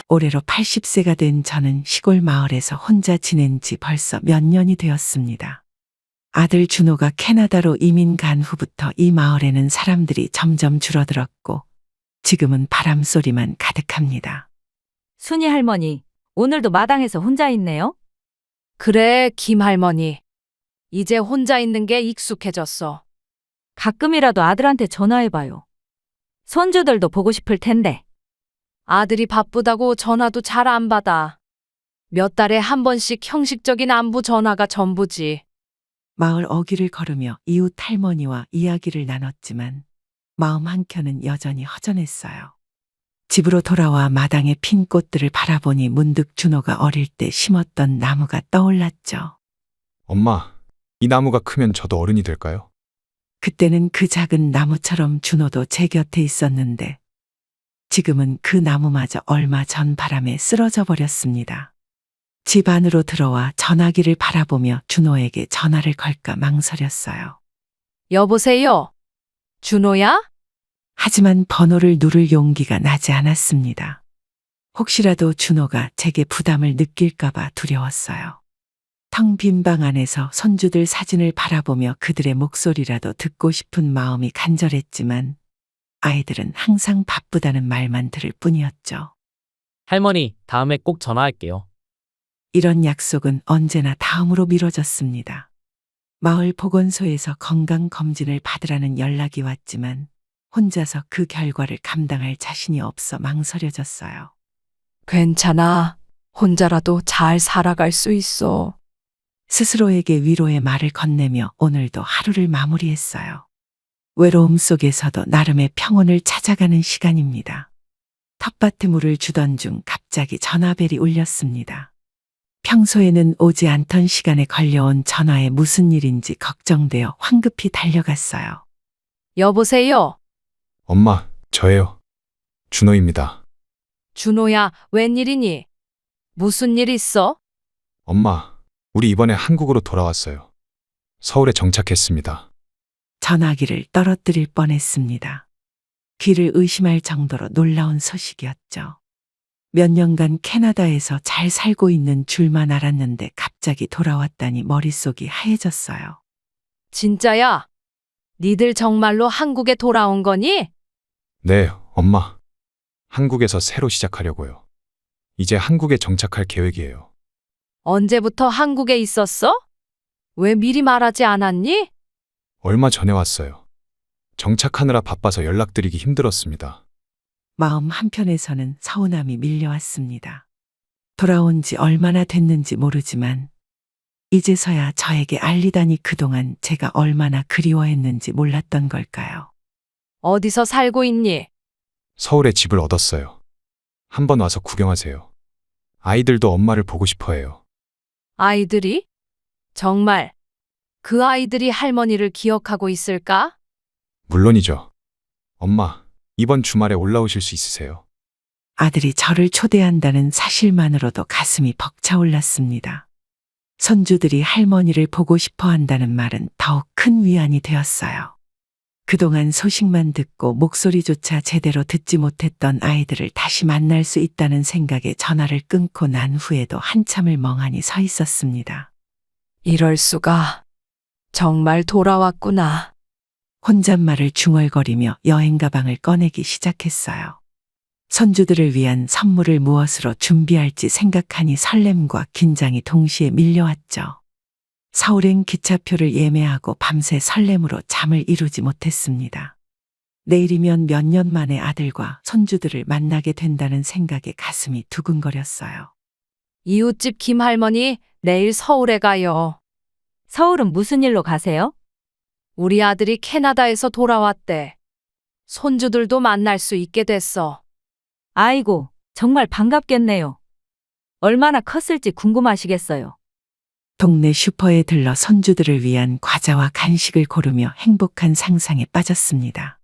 올해로 80세가 된 저는 시골 마을에서 혼자 지낸 지 벌써 몇 년이 되었습니다. 아들 준호가 캐나다로 이민 간 후부터 이 마을에는 사람들이 점점 줄어들었고 지금은 바람소리만 가득합니다. 순이 할머니, 오늘도 마당에서 혼자 있네요? 그래, 김 할머니. 이제 혼자 있는 게 익숙해졌어. 가끔이라도 아들한테 전화해봐요. 손주들도 보고 싶을 텐데. 아들이 바쁘다고 전화도 잘 안 받아. 몇 달에 한 번씩 형식적인 안부 전화가 전부지. 마을 어귀를 걸으며 이웃 할머니와 이야기를 나눴지만 마음 한켠은 여전히 허전했어요. 집으로 돌아와 마당에 핀 꽃들을 바라보니 문득 준호가 어릴 때 심었던 나무가 떠올랐죠. 엄마, 이 나무가 크면 저도 어른이 될까요? 그때는 그 작은 나무처럼 준호도 제 곁에 있었는데 지금은 그 나무마저 얼마 전 바람에 쓰러져 버렸습니다. 집 안으로 들어와 전화기를 바라보며 준호에게 전화를 걸까 망설였어요. 여보세요? 준호야? 하지만 번호를 누를 용기가 나지 않았습니다. 혹시라도 준호가 제게 부담을 느낄까봐 두려웠어요. 텅 빈 방 안에서 손주들 사진을 바라보며 그들의 목소리라도 듣고 싶은 마음이 간절했지만 아이들은 항상 바쁘다는 말만 들을 뿐이었죠. 할머니, 다음에 꼭 전화할게요. 이런 약속은 언제나 다음으로 미뤄졌습니다. 마을 보건소에서 건강검진을 받으라는 연락이 왔지만 혼자서 그 결과를 감당할 자신이 없어 망설여졌어요. 괜찮아. 혼자라도 잘 살아갈 수 있어. 스스로에게 위로의 말을 건네며 오늘도 하루를 마무리했어요. 외로움 속에서도 나름의 평온을 찾아가는 시간입니다. 텃밭에 물을 주던 중 갑자기 전화벨이 울렸습니다. 평소에는 오지 않던 시간에 걸려온 전화에 무슨 일인지 걱정되어 황급히 달려갔어요. 여보세요? 엄마, 저예요. 준호입니다. 준호야, 웬일이니? 무슨 일 있어? 엄마, 우리 이번에 한국으로 돌아왔어요. 서울에 정착했습니다. 전화기를 떨어뜨릴 뻔했습니다. 귀를 의심할 정도로 놀라운 소식이었죠. 몇 년간 캐나다에서 잘 살고 있는 줄만 알았는데 갑자기 돌아왔다니 머릿속이 하얘졌어요. 진짜야? 니들 정말로 한국에 돌아온 거니? 네, 엄마. 한국에서 새로 시작하려고요. 이제 한국에 정착할 계획이에요. 언제부터 한국에 있었어? 왜 미리 말하지 않았니? 얼마 전에 왔어요. 정착하느라 바빠서 연락드리기 힘들었습니다. 마음 한편에서는 서운함이 밀려왔습니다. 돌아온 지 얼마나 됐는지 모르지만 이제서야 저에게 알리다니 그동안 제가 얼마나 그리워했는지 몰랐던 걸까요? 어디서 살고 있니? 서울에 집을 얻었어요. 한번 와서 구경하세요. 아이들도 엄마를 보고 싶어 해요. 아이들이? 정말 그 아이들이 할머니를 기억하고 있을까? 물론이죠. 엄마, 이번 주말에 올라오실 수 있으세요? 아들이 저를 초대한다는 사실만으로도 가슴이 벅차올랐습니다. 손주들이 할머니를 보고 싶어 한다는 말은 더욱 큰 위안이 되었어요. 그동안 소식만 듣고 목소리조차 제대로 듣지 못했던 아이들을 다시 만날 수 있다는 생각에 전화를 끊고 난 후에도 한참을 멍하니 서 있었습니다. 이럴 수가. 정말 돌아왔구나. 혼잣말을 중얼거리며 여행 가방을 꺼내기 시작했어요. 손주들을 위한 선물을 무엇으로 준비할지 생각하니 설렘과 긴장이 동시에 밀려왔죠. 서울행 기차표를 예매하고 밤새 설렘으로 잠을 이루지 못했습니다. 내일이면 몇 년 만에 아들과 손주들을 만나게 된다는 생각에 가슴이 두근거렸어요. 이웃집 김할머니, 내일 서울에 가요. 서울은 무슨 일로 가세요? 우리 아들이 캐나다에서 돌아왔대. 손주들도 만날 수 있게 됐어. 아이고, 정말 반갑겠네요. 얼마나 컸을지 궁금하시겠어요. 동네 슈퍼에 들러 손주들을 위한 과자와 간식을 고르며 행복한 상상에 빠졌습니다.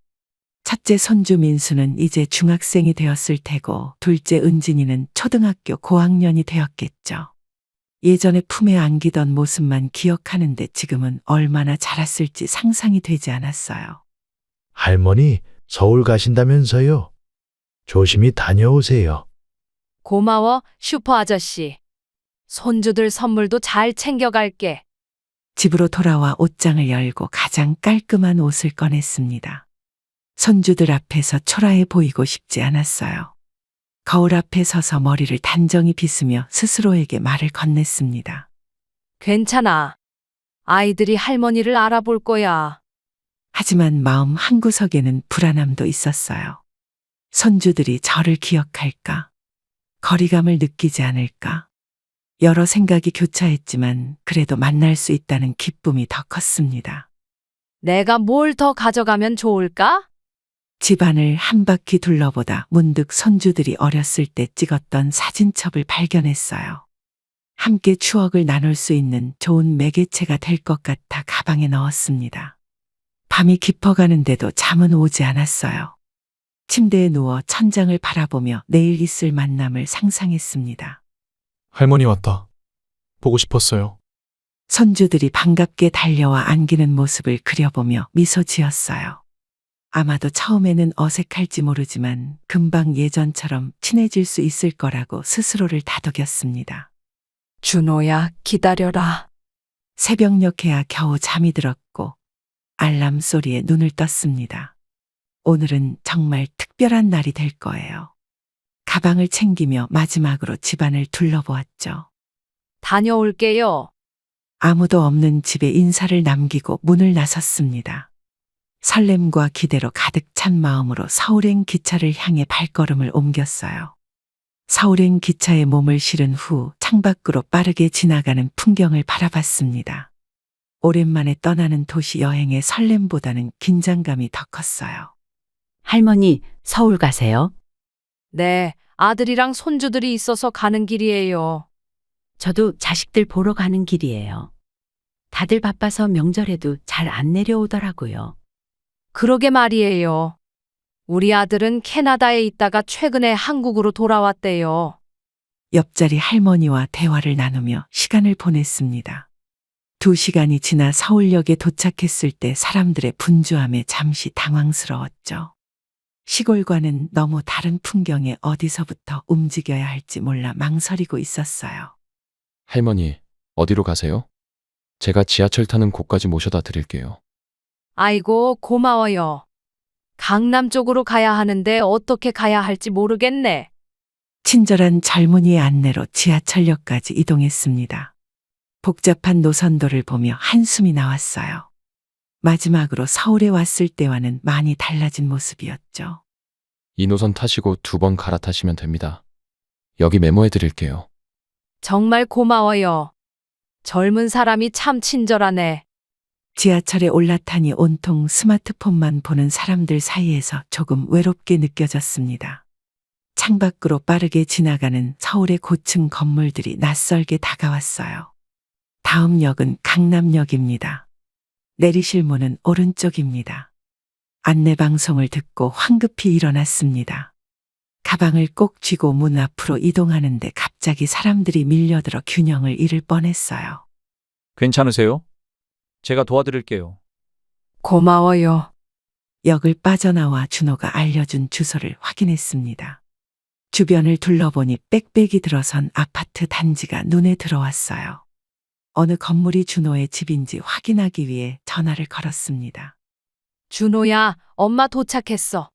첫째 손주 민수는 이제 중학생이 되었을 테고 둘째 은진이는 초등학교 고학년이 되었겠죠. 예전에 품에 안기던 모습만 기억하는데 지금은 얼마나 자랐을지 상상이 되지 않았어요. 할머니, 서울 가신다면서요? 조심히 다녀오세요. 고마워, 슈퍼 아저씨. 손주들 선물도 잘 챙겨갈게. 집으로 돌아와 옷장을 열고 가장 깔끔한 옷을 꺼냈습니다. 손주들 앞에서 초라해 보이고 싶지 않았어요. 거울 앞에 서서 머리를 단정히 빗으며 스스로에게 말을 건넸습니다. 괜찮아. 아이들이 할머니를 알아볼 거야. 하지만 마음 한구석에는 불안함도 있었어요. 손주들이 저를 기억할까? 거리감을 느끼지 않을까? 여러 생각이 교차했지만 그래도 만날 수 있다는 기쁨이 더 컸습니다. 내가 뭘 더 가져가면 좋을까? 집안을 한 바퀴 둘러보다 문득 손주들이 어렸을 때 찍었던 사진첩을 발견했어요. 함께 추억을 나눌 수 있는 좋은 매개체가 될 것 같아 가방에 넣었습니다. 밤이 깊어가는데도 잠은 오지 않았어요. 침대에 누워 천장을 바라보며 내일 있을 만남을 상상했습니다. 할머니 왔다. 보고 싶었어요. 손주들이 반갑게 달려와 안기는 모습을 그려보며 미소 지었어요. 아마도 처음에는 어색할지 모르지만 금방 예전처럼 친해질 수 있을 거라고 스스로를 다독였습니다. 준호야, 기다려라. 새벽녘에야 겨우 잠이 들었고 알람 소리에 눈을 떴습니다. 오늘은 정말 특별한 날이 될 거예요. 가방을 챙기며 마지막으로 집안을 둘러보았죠. 다녀올게요. 아무도 없는 집에 인사를 남기고 문을 나섰습니다. 설렘과 기대로 가득 찬 마음으로 서울행 기차를 향해 발걸음을 옮겼어요. 서울행 기차에 몸을 실은 후 창밖으로 빠르게 지나가는 풍경을 바라봤습니다. 오랜만에 떠나는 도시 여행의 설렘보다는 긴장감이 더 컸어요. 할머니, 서울 가세요? 네, 아들이랑 손주들이 있어서 가는 길이에요. 저도 자식들 보러 가는 길이에요. 다들 바빠서 명절에도 잘 안 내려오더라고요. 그러게 말이에요. 우리 아들은 캐나다에 있다가 최근에 한국으로 돌아왔대요. 옆자리 할머니와 대화를 나누며 시간을 보냈습니다. 2시간이 지나 서울역에 도착했을 때 사람들의 분주함에 잠시 당황스러웠죠. 시골과는 너무 다른 풍경에 어디서부터 움직여야 할지 몰라 망설이고 있었어요. 할머니, 어디로 가세요? 제가 지하철 타는 곳까지 모셔다 드릴게요. 아이고, 고마워요. 강남 쪽으로 가야 하는데 어떻게 가야 할지 모르겠네. 친절한 젊은이의 안내로 지하철역까지 이동했습니다. 복잡한 노선도를 보며 한숨이 나왔어요. 마지막으로 서울에 왔을 때와는 많이 달라진 모습이었죠. 이 노선 타시고 2번 갈아타시면 됩니다. 여기 메모해 드릴게요. 정말 고마워요. 젊은 사람이 참 친절하네. 지하철에 올라타니 온통 스마트폰만 보는 사람들 사이에서 조금 외롭게 느껴졌습니다. 창밖으로 빠르게 지나가는 서울의 고층 건물들이 낯설게 다가왔어요. 다음 역은 강남역입니다. 내리실 문은 오른쪽입니다. 안내방송을 듣고 황급히 일어났습니다. 가방을 꼭 쥐고 문 앞으로 이동하는데 갑자기 사람들이 밀려들어 균형을 잃을 뻔했어요. 괜찮으세요? 제가 도와드릴게요. 고마워요. 역을 빠져나와 준호가 알려준 주소를 확인했습니다. 주변을 둘러보니 빽빽이 들어선 아파트 단지가 눈에 들어왔어요. 어느 건물이 준호의 집인지 확인하기 위해 전화를 걸었습니다. 준호야, 엄마 도착했어.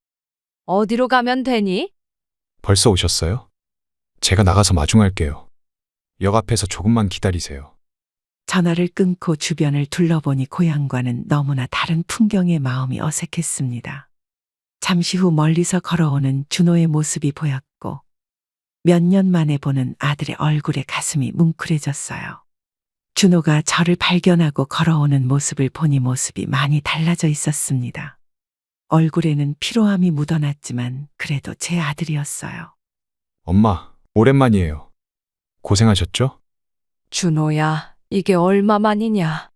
어디로 가면 되니? 벌써 오셨어요? 제가 나가서 마중할게요. 역 앞에서 조금만 기다리세요. 전화를 끊고 주변을 둘러보니 고향과는 너무나 다른 풍경에 마음이 어색했습니다. 잠시 후 멀리서 걸어오는 준호의 모습이 보였고 몇 년 만에 보는 아들의 얼굴에 가슴이 뭉클해졌어요. 준호가 저를 발견하고 걸어오는 모습을 보니 모습이 많이 달라져 있었습니다. 얼굴에는 피로함이 묻어났지만 그래도 제 아들이었어요. 엄마, 오랜만이에요. 고생하셨죠? 준호야, 이게 얼마만이냐.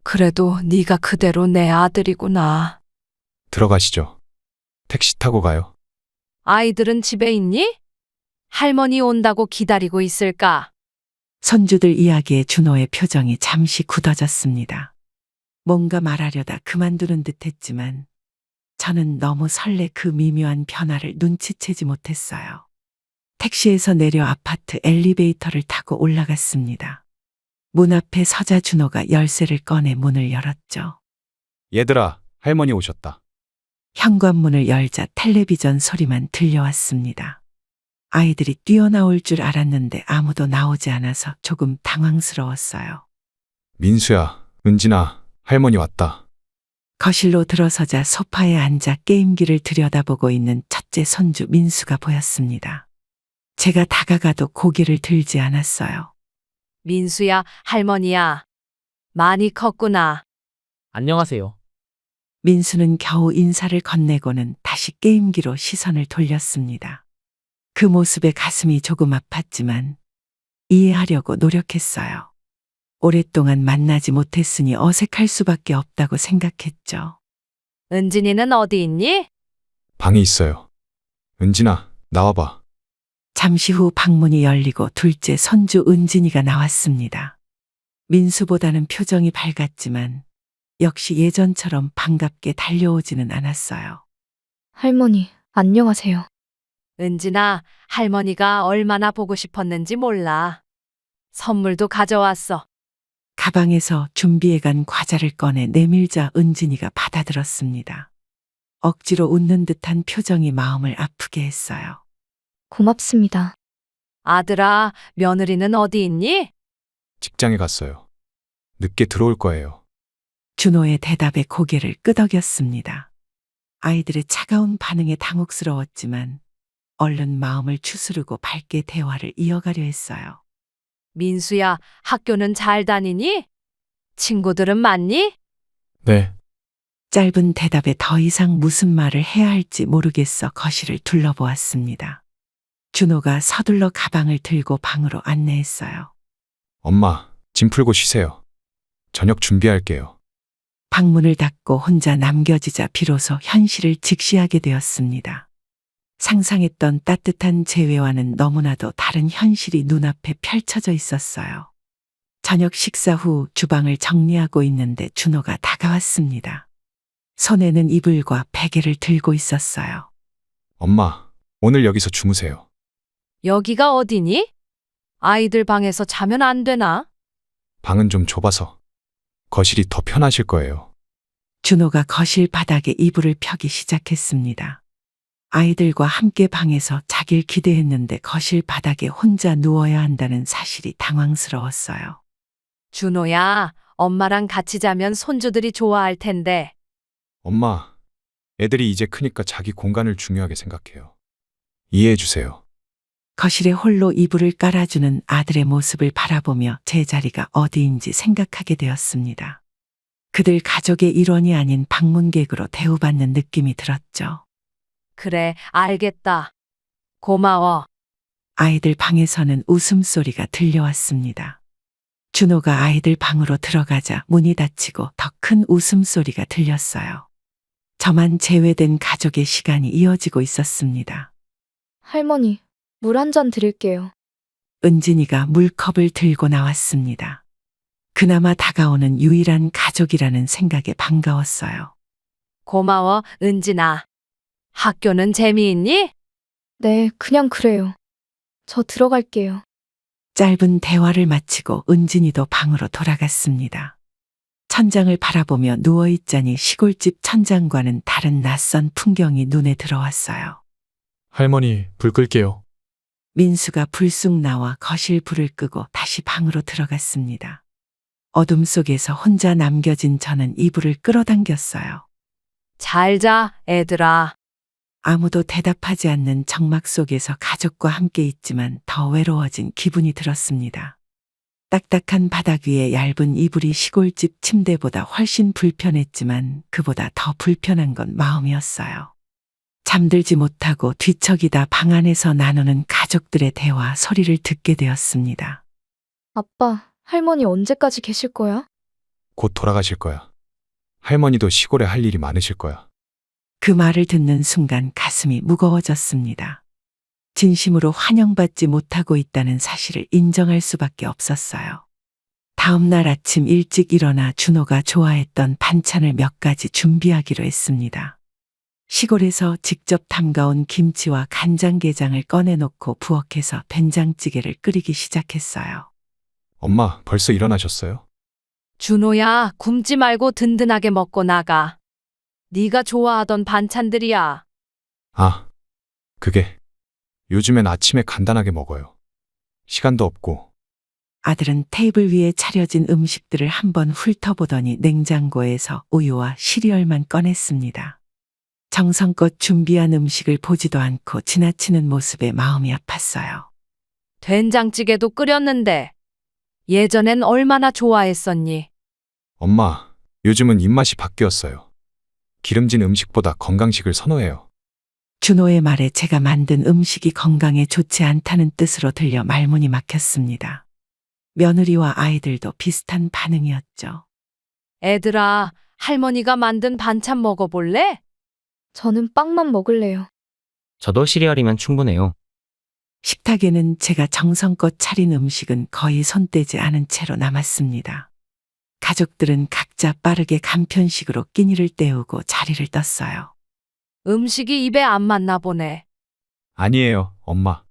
그래도 네가 그대로 내 아들이구나. 들어가시죠. 택시 타고 가요. 아이들은 집에 있니? 할머니 온다고 기다리고 있을까? 손주들 이야기에 준호의 표정이 잠시 굳어졌습니다. 뭔가 말하려다 그만두는 택시에서 내려 아파트 엘리베이터를 타고 올라갔습니다. 문 앞에 서자 준호가 열쇠를 꺼내 문을 열었죠. 얘들아, 할머니 오셨다. 현관문을 열자 텔레비전 소리만 들려왔습니다. 아이들이 뛰어나올 줄 알았는데 아무도 나오지 않아서 조금 당황스러웠어요. 민수야, 은진아, 할머니 왔다. 거실로 들어서자 소파에 앉아 게임기를 들여다보고 있는 첫째 손주 민수가 보였습니다. 제가 다가가도 고개를 들지 않았어요. 민수야, 할머니야. 많이 컸구나. 안녕하세요. 민수는 겨우 인사를 건네고는 다시 게임기로 시선을 돌렸습니다. 그 모습에 가슴이 조금 아팠지만 이해하려고 노력했어요. 오랫동안 만나지 못했으니 어색할 수밖에 없다고 생각했죠. 은진이는 어디 있니? 방에 있어요. 은진아, 나와봐. 잠시 후 방문이 열리고 둘째 손주 은진이가 나왔습니다. 민수보다는 표정이 밝았지만 역시 예전처럼 반갑게 달려오지는 않았어요. 할머니, 안녕하세요. 은진아, 할머니가 얼마나 보고 싶었는지 몰라. 선물도 가져왔어. 가방에서 준비해간 과자를 꺼내 내밀자 은진이가 받아들었습니다. 억지로 웃는 듯한 표정이 마음을 아프게 했어요. 고맙습니다. 아들아, 며느리는 어디 있니? 직장에 갔어요. 늦게 들어올 거예요. 준호의 대답에 고개를 끄덕였습니다. 아이들의 차가운 반응에 당혹스러웠지만 얼른 마음을 추스르고 밝게 대화를 이어가려 했어요. 민수야, 학교는 잘 다니니? 친구들은 많니? 네. 짧은 대답에 더 이상 무슨 말을 해야 할지 모르겠어 거실을 둘러보았습니다. 준호가 서둘러 가방을 들고 방으로 안내했어요. 엄마, 짐 풀고 쉬세요. 저녁 준비할게요. 방문을 닫고 혼자 남겨지자 비로소 현실을 직시하게 되었습니다. 상상했던 따뜻한 재회와는 너무나도 다른 현실이 눈앞에 펼쳐져 있었어요. 저녁 식사 후 주방을 정리하고 있는데 준호가 다가왔습니다. 손에는 이불과 베개를 들고 있었어요. 엄마, 오늘 여기서 주무세요. 여기가 어디니? 아이들 방에서 자면 안 되나? 방은 좀 좁아서 거실이 더 편하실 거예요. 준호가 거실 바닥에 이불을 펴기 시작했습니다. 아이들과 함께 방에서 자길 기대했는데 거실 바닥에 혼자 누워야 한다는 사실이 당황스러웠어요. 준호야, 엄마랑 같이 자면 손주들이 좋아할 텐데. 엄마, 애들이 이제 크니까 자기 공간을 중요하게 생각해요. 이해해 주세요. 거실에 홀로 이불을 깔아주는 아들의 모습을 바라보며 제자리가 어디인지 생각하게 되었습니다. 그들 가족의 일원이 아닌 방문객으로 대우받는 느낌이 들었죠. 그래, 알겠다. 고마워. 아이들 방에서는 웃음소리가 들려왔습니다. 준호가 아이들 방으로 들어가자 문이 닫히고 더 큰 웃음소리가 들렸어요. 저만 제외된 가족의 시간이 이어지고 있었습니다. 할머니, 물 한 잔 드릴게요. 은진이가 물컵을 들고 나왔습니다. 그나마 다가오는 유일한 가족이라는 생각에 반가웠어요. 고마워, 은진아. 학교는 재미있니? 네, 그냥 그래요. 저 들어갈게요. 짧은 대화를 마치고 은진이도 방으로 돌아갔습니다. 천장을 바라보며 누워있자니 시골집 천장과는 다른 낯선 풍경이 눈에 들어왔어요. 할머니, 불 끌게요. 민수가 불쑥 나와 거실 불을 끄고 다시 방으로 들어갔습니다. 어둠 속에서 혼자 남겨진 저는 이불을 끌어당겼어요. 잘 자, 애들아. 아무도 대답하지 않는 정막 속에서 가족과 함께 있지만 더 외로워진 기분이 들었습니다. 딱딱한 바닥 위에 얇은 이불이 시골집 침대보다 훨씬 불편했지만 그보다 더 불편한 건 마음이었어요. 잠들지 못하고 뒤척이다 방 안에서 나누는 가족들의 대화 소리를 듣게 되었습니다. 아빠, 할머니 언제까지 계실 거야? 곧 돌아가실 거야. 할머니도 시골에 할 일이 많으실 거야. 그 말을 듣는 순간 가슴이 무거워졌습니다. 진심으로 환영받지 못하고 있다는 사실을 인정할 수밖에 없었어요. 다음 날 아침 일찍 일어나 준호가 좋아했던 반찬을 몇 가지 준비하기로 했습니다. 시골에서 직접 담가온 김치와 간장게장을 꺼내놓고 부엌에서 된장찌개를 끓이기 시작했어요. 엄마, 벌써 일어나셨어요? 준호야, 굶지 말고 든든하게 먹고 나가. 네가 좋아하던 반찬들이야. 아, 그게 요즘엔 아침에 간단하게 먹어요. 시간도 없고. 아들은 테이블 위에 차려진 음식들을 한번 훑어보더니 냉장고에서 우유와 시리얼만 꺼냈습니다. 정성껏 준비한 음식을 보지도 않고 지나치는 모습에 마음이 아팠어요. 된장찌개도 끓였는데 예전엔 얼마나 좋아했었니? 엄마, 요즘은 입맛이 바뀌었어요. 기름진 음식보다 건강식을 선호해요. 준호의 말에 제가 만든 음식이 건강에 좋지 않다는 뜻으로 들려 말문이 막혔습니다. 며느리와 아이들도 비슷한 반응이었죠. 애들아, 할머니가 만든 반찬 먹어볼래? 저는 빵만 먹을래요. 저도 시리얼이면 충분해요. 식탁에는 제가 정성껏 차린 음식은 거의 손 떼지 않은 채로 남았습니다. 가족들은 각자 빠르게 간편식으로 끼니를 때우고 자리를 떴어요. 음식이 입에 안 맞나 보네. 아니에요, 엄마.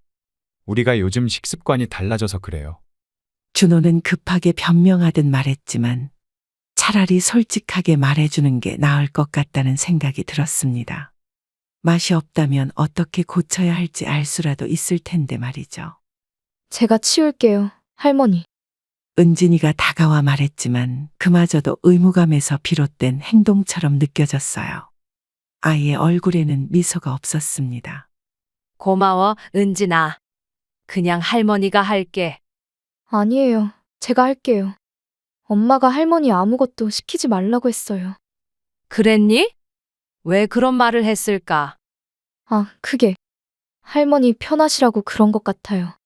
우리가 요즘 식습관이 달라져서 그래요. 준호는 급하게 변명하듯 말했지만 차라리 솔직하게 말해주는 게 나을 것 같다는 생각이 들었습니다. 맛이 없다면 어떻게 고쳐야 할지 알 수라도 있을 텐데 말이죠. 제가 치울게요, 할머니. 은진이가 다가와 말했지만 그마저도 의무감에서 비롯된 행동처럼 느껴졌어요. 아이의 얼굴에는 미소가 없었습니다. 고마워, 은진아. 그냥 할머니가 할게. 아니에요. 제가 할게요. 엄마가 할머니 아무것도 시키지 말라고 했어요. 그랬니? 왜 그런 말을 했을까? 아, 그게 할머니 편하시라고 그런 것 같아요.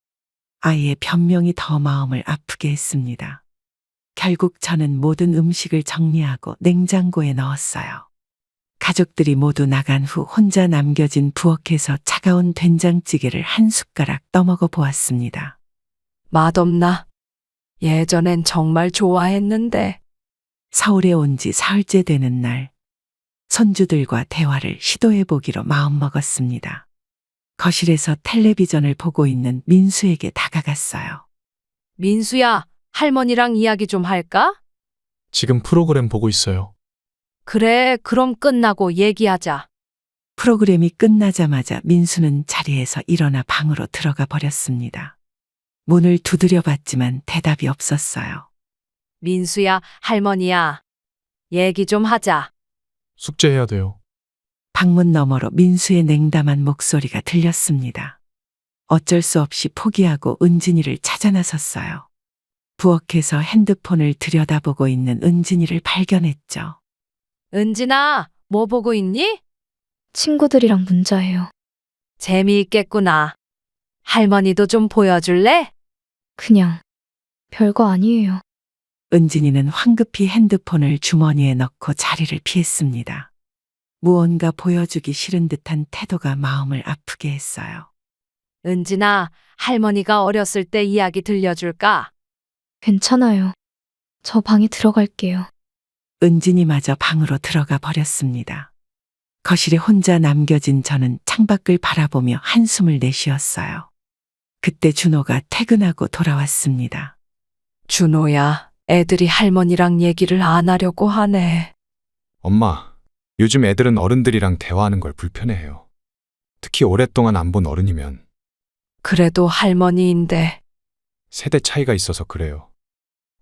아이의 변명이 더 마음을 아프게 했습니다. 결국 저는 모든 음식을 정리하고 냉장고에 넣었어요. 가족들이 모두 나간 후 혼자 남겨진 부엌에서 차가운 된장찌개를 한 숟가락 떠먹어 보았습니다. 맛없나? 예전엔 정말 좋아했는데. 서울에 온 지 사흘째 되는 날, 손주들과 대화를 시도해 보기로 마음먹었습니다. 거실에서 텔레비전을 보고 있는 민수에게 다가갔어요. 민수야, 할머니랑 이야기 좀 할까? 지금 프로그램 보고 있어요. 그래, 그럼 끝나고 얘기하자. 프로그램이 끝나자마자 민수는 자리에서 일어나 방으로 들어가 버렸습니다. 문을 두드려 봤지만 대답이 없었어요. 민수야, 할머니야. 얘기 좀 하자. 숙제해야 돼요. 방문 너머로 민수의 냉담한 목소리가 들렸습니다. 어쩔 수 없이 포기하고 은진이를 찾아 나섰어요. 부엌에서 핸드폰을 들여다보고 있는 은진이를 발견했죠. 은진아, 뭐 보고 있니? 친구들이랑 문자해요. 재미있겠구나. 할머니도 좀 보여줄래? 그냥 별거 아니에요. 은진이는 황급히 핸드폰을 주머니에 넣고 자리를 피했습니다. 무언가 보여주기 싫은 듯한 태도가 마음을 아프게 했어요. 은진아, 할머니가 어렸을 때 이야기 들려줄까? 괜찮아요. 저 방에 들어갈게요. 은진이마저 방으로 들어가 버렸습니다. 거실에 혼자 남겨진 저는 창밖을 바라보며 한숨을 내쉬었어요. 그때 준호가 퇴근하고 돌아왔습니다. 준호야, 애들이 할머니랑 얘기를 안 하려고 하네. 엄마, 요즘 애들은 어른들이랑 대화하는 걸 불편해해요. 특히 오랫동안 안 본 어른이면. 그래도 할머니인데. 세대 차이가 있어서 그래요.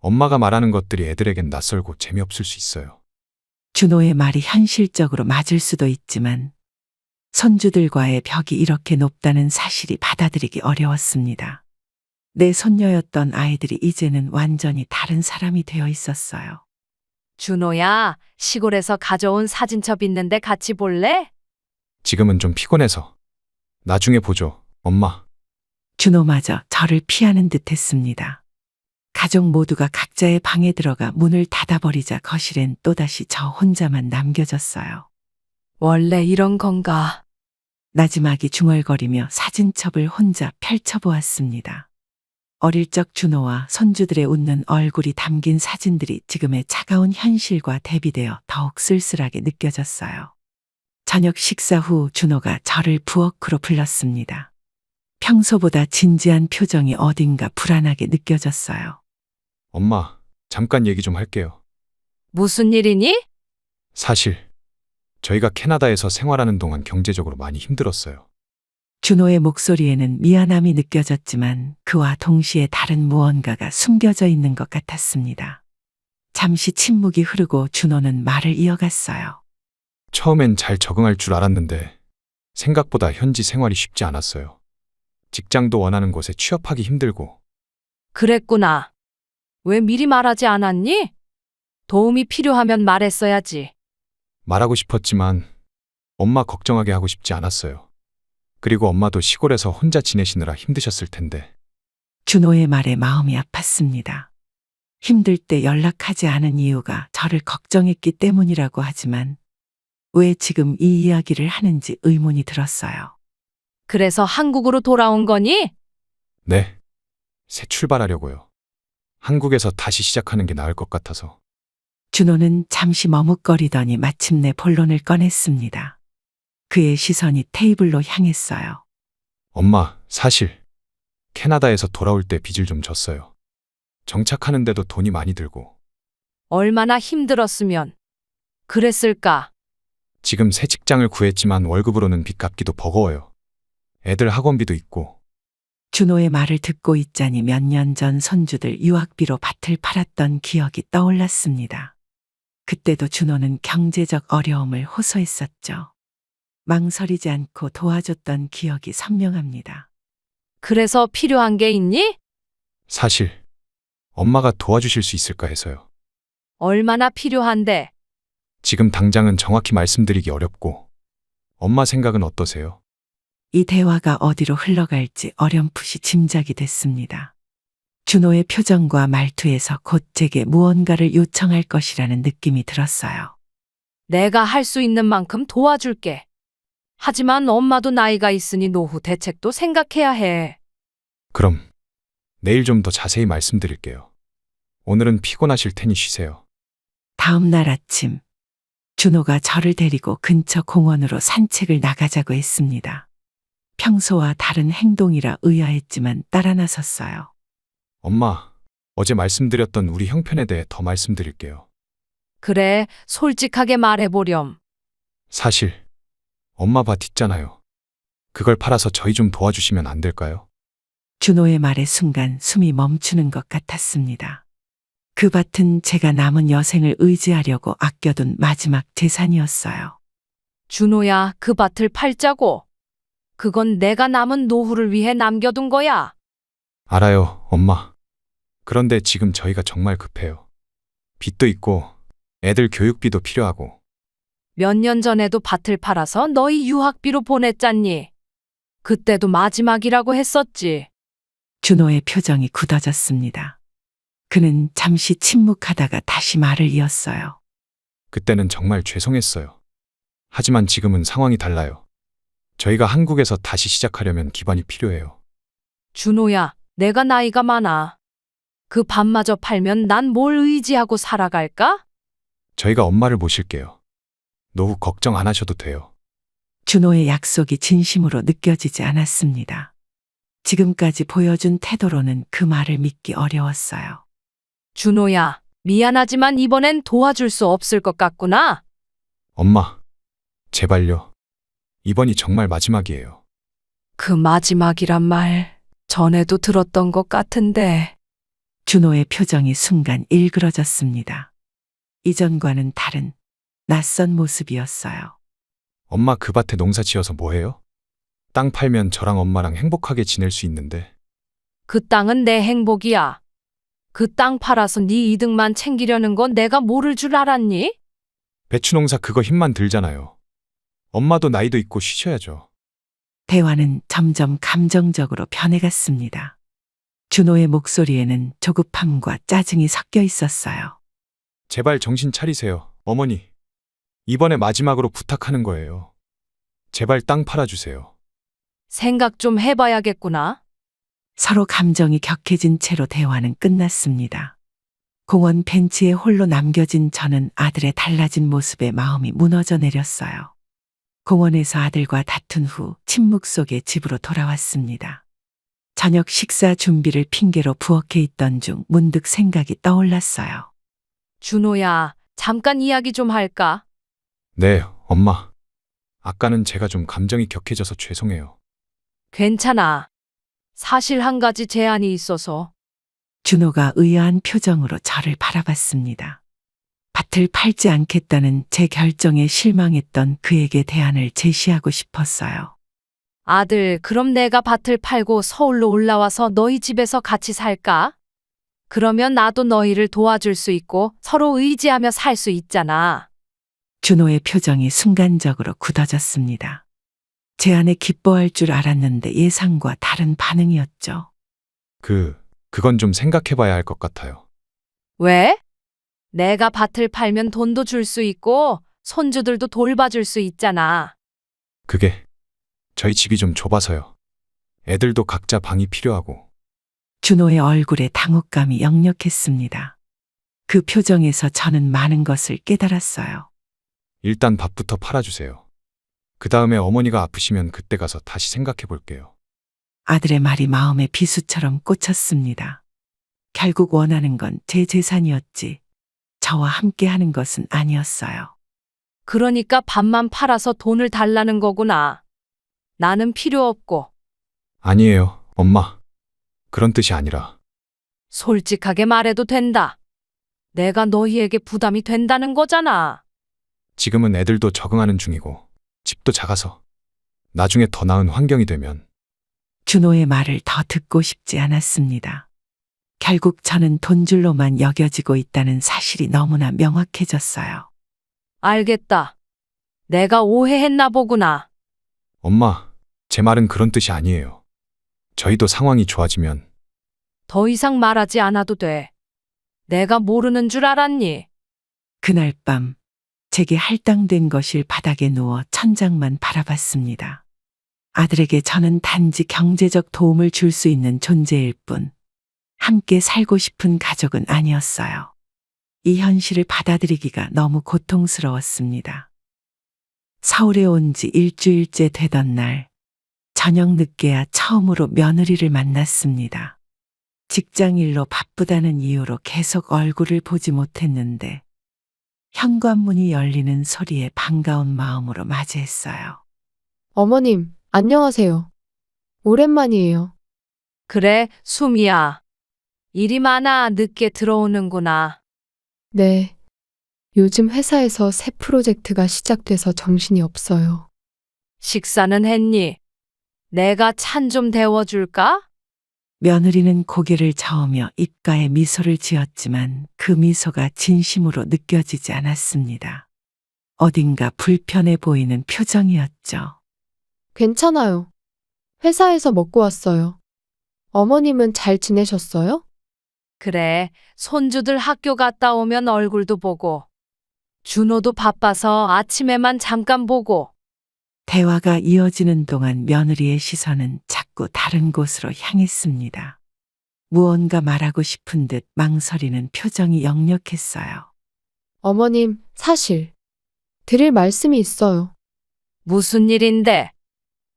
엄마가 말하는 것들이 애들에겐 낯설고 재미없을 수 있어요. 준호의 말이 현실적으로 맞을 수도 있지만 손주들과의 벽이 이렇게 높다는 사실이 받아들이기 어려웠습니다. 내 손녀였던 아이들이 이제는 완전히 다른 사람이 되어 있었어요. 준호야, 시골에서 가져온 사진첩 있는데 같이 볼래? 지금은 좀 피곤해서. 나중에 보죠, 엄마. 준호마저 저를 피하는 듯 했습니다. 가족 모두가 각자의 방에 들어가 문을 닫아버리자 거실엔 또다시 저 혼자만 남겨졌어요. 원래 이런 건가? 나지막이 중얼거리며 사진첩을 혼자 펼쳐보았습니다. 어릴 적 준호와 손주들의 웃는 얼굴이 담긴 사진들이 지금의 차가운 현실과 대비되어 더욱 쓸쓸하게 느껴졌어요. 저녁 식사 후 준호가 저를 부엌으로 불렀습니다. 평소보다 진지한 표정이 어딘가 불안하게 느껴졌어요. 엄마, 잠깐 얘기 좀 할게요. 무슨 일이니? 사실 저희가 캐나다에서 생활하는 동안 경제적으로 많이 힘들었어요. 준호의 목소리에는 미안함이 느껴졌지만 그와 동시에 다른 무언가가 숨겨져 있는 것 같았습니다. 잠시 침묵이 흐르고 준호는 말을 이어갔어요. 처음엔 잘 적응할 줄 알았는데 생각보다 현지 생활이 쉽지 않았어요. 직장도 원하는 곳에 취업하기 힘들고. 그랬구나. 왜 미리 말하지 않았니? 도움이 필요하면 말했어야지. 말하고 싶었지만 엄마 걱정하게 하고 싶지 않았어요. 그리고 엄마도 시골에서 혼자 지내시느라 힘드셨을 텐데. 준호의 말에 마음이 아팠습니다. 힘들 때 연락하지 않은 이유가 저를 걱정했기 때문이라고 하지만 왜 지금 이 이야기를 하는지 의문이 들었어요. 그래서 한국으로 돌아온 거니? 네, 새 출발하려고요. 한국에서 다시 시작하는 게 나을 것 같아서. 준호는 잠시 머뭇거리더니 마침내 본론을 꺼냈습니다. 그의 시선이 테이블로 향했어요. 엄마, 사실 캐나다에서 돌아올 때 빚을 좀 졌어요. 정착하는데도 돈이 많이 들고. 얼마나 힘들었으면 그랬을까? 지금 새 직장을 구했지만 월급으로는 빚 갚기도 버거워요. 애들 학원비도 있고. 준호의 말을 듣고 있자니 몇 년 전 손주들 유학비로 밭을 팔았던 기억이 떠올랐습니다. 그때도 준호는 경제적 어려움을 호소했었죠. 망설이지 않고 도와줬던 기억이 선명합니다. 그래서 필요한 게 있니? 사실 엄마가 도와주실 수 있을까 해서요. 얼마나 필요한데? 지금 당장은 정확히 말씀드리기 어렵고. 엄마 생각은 어떠세요? 이 대화가 어디로 흘러갈지 어렴풋이 짐작이 됐습니다. 준호의 표정과 말투에서 곧 제게 무언가를 요청할 것이라는 느낌이 들었어요. 내가 할 수 있는 만큼 도와줄게. 하지만 엄마도 나이가 있으니 노후 대책도 생각해야 해. 그럼 내일 좀 더 자세히 말씀드릴게요. 오늘은 피곤하실 테니 쉬세요. 다음 날 아침, 준호가 저를 데리고 근처 공원으로 산책을 나가자고 했습니다. 평소와 다른 행동이라 의아했지만 따라 나섰어요. 엄마, 어제 말씀드렸던 우리 형편에 대해 더 말씀드릴게요. 그래, 솔직하게 말해보렴. 사실 엄마 밭 있잖아요. 그걸 팔아서 저희 좀 도와주시면 안 될까요? 준호의 말에 순간 숨이 멈추는 것 같았습니다. 그 밭은 제가 남은 여생을 의지하려고 아껴둔 마지막 재산이었어요. 준호야, 그 밭을 팔자고. 그건 내가 남은 노후를 위해 남겨둔 거야. 알아요, 엄마. 그런데 지금 저희가 정말 급해요. 빚도 있고 애들 교육비도 필요하고. 몇 년 전에도 밭을 팔아서 너희 유학비로 보냈잖니. 그때도 마지막이라고 했었지. 준호의 표정이 굳어졌습니다. 그는 잠시 침묵하다가 다시 말을 이었어요. 그때는 정말 죄송했어요. 하지만 지금은 상황이 달라요. 저희가 한국에서 다시 시작하려면 기반이 필요해요. 준호야, 내가 나이가 많아. 그 밭마저 팔면 난 뭘 의지하고 살아갈까? 저희가 엄마를 모실게요. 노후 걱정 안 하셔도 돼요. 준호의 약속이 진심으로 느껴지지 않았습니다. 지금까지 보여준 태도로는 그 말을 믿기 어려웠어요. 준호야, 미안하지만 이번엔 도와줄 수 없을 것 같구나. 엄마, 제발요. 이번이 정말 마지막이에요. 그 마지막이란 말 전에도 들었던 것 같은데. 준호의 표정이 순간 일그러졌습니다. 이전과는 다른 낯선 모습이었어요. 엄마 그 밭에 농사 지어서 뭐해요? 땅 팔면 저랑 엄마랑 행복하게 지낼 수 있는데. 그 땅은 내 행복이야. 그 땅 팔아서 네 이득만 챙기려는 건 내가 모를 줄 알았니? 배추 농사 그거 힘만 들잖아요. 엄마도 나이도 있고 쉬셔야죠. 대화는 점점 감정적으로 변해갔습니다. 준호의 목소리에는 조급함과 짜증이 섞여 있었어요. 제발 정신 차리세요, 어머니. 이번에 마지막으로 부탁하는 거예요. 제발 땅 팔아주세요. 생각 좀 해봐야겠구나. 서로 감정이 격해진 채로 대화는 끝났습니다. 공원 벤치에 홀로 남겨진 저는 아들의 달라진 모습에 마음이 무너져 내렸어요. 공원에서 아들과 다툰 후 침묵 속에 집으로 돌아왔습니다. 저녁 식사 준비를 핑계로 부엌에 있던 중 문득 생각이 떠올랐어요. 준호야, 잠깐 이야기 좀 할까? 네, 엄마. 아까는 제가 좀 감정이 격해져서 죄송해요. 괜찮아. 사실 한 가지 제안이 있어서. 준호가 의아한 표정으로 저를 바라봤습니다. 밭을 팔지 않겠다는 제 결정에 실망했던 그에게 대안을 제시하고 싶었어요. 아들, 그럼 내가 밭을 팔고 서울로 올라와서 너희 집에서 같이 살까? 그러면 나도 너희를 도와줄 수 있고 서로 의지하며 살 수 있잖아. 준호의 표정이 순간적으로 굳어졌습니다. 제안에 기뻐할 줄 알았는데 예상과 다른 반응이었죠. 그건 좀 생각해봐야 할 것 같아요. 왜? 내가 밭을 팔면 돈도 줄 수 있고 손주들도 돌봐줄 수 있잖아. 그게 저희 집이 좀 좁아서요. 애들도 각자 방이 필요하고. 준호의 얼굴에 당혹감이 역력했습니다. 그 표정에서 저는 많은 것을 깨달았어요. 일단 밭부터 팔아주세요. 그 다음에 어머니가 아프시면 그때 가서 다시 생각해 볼게요. 아들의 말이 마음에 비수처럼 꽂혔습니다. 결국 원하는 건 제 재산이었지 저와 함께 하는 것은 아니었어요. 그러니까 밭만 팔아서 돈을 달라는 거구나. 나는 필요 없고. 아니에요, 엄마. 그런 뜻이 아니라. 솔직하게 말해도 된다. 내가 너희에게 부담이 된다는 거잖아. 지금은 애들도 적응하는 중이고 집도 작아서 나중에 더 나은 환경이 되면. 준호의 말을 더 듣고 싶지 않았습니다. 결국 저는 돈줄로만 여겨지고 있다는 사실이 너무나 명확해졌어요. 알겠다. 내가 오해했나 보구나. 엄마, 제 말은 그런 뜻이 아니에요. 저희도 상황이 좋아지면. 더 이상 말하지 않아도 돼. 내가 모르는 줄 알았니? 그날 밤 제게 할당된 거실 바닥에 누워 천장만 바라봤습니다. 아들에게 저는 단지 경제적 도움을 줄 수 있는 존재일 뿐 함께 살고 싶은 가족은 아니었어요. 이 현실을 받아들이기가 너무 고통스러웠습니다. 서울에 온 지 일주일째 되던 날 저녁 늦게야 처음으로 며느리를 만났습니다. 직장 일로 바쁘다는 이유로 계속 얼굴을 보지 못했는데 현관문이 열리는 소리에 반가운 마음으로 맞이했어요. 어머님, 안녕하세요. 오랜만이에요. 그래, 수미야. 일이 많아 늦게 들어오는구나. 네. 요즘 회사에서 새 프로젝트가 시작돼서 정신이 없어요. 식사는 했니? 내가 찬 좀 데워줄까? 며느리는 고개를 저으며 입가에 미소를 지었지만 그 미소가 진심으로 느껴지지 않았습니다. 어딘가 불편해 보이는 표정이었죠. 괜찮아요. 회사에서 먹고 왔어요. 어머님은 잘 지내셨어요? 그래, 손주들 학교 갔다 오면 얼굴도 보고. 준호도 바빠서 아침에만 잠깐 보고. 대화가 이어지는 동안 며느리의 시선은 자꾸 다른 곳으로 향했습니다. 무언가 말하고 싶은 듯 망설이는 표정이 역력했어요. 어머님, 사실 드릴 말씀이 있어요. 무슨 일인데?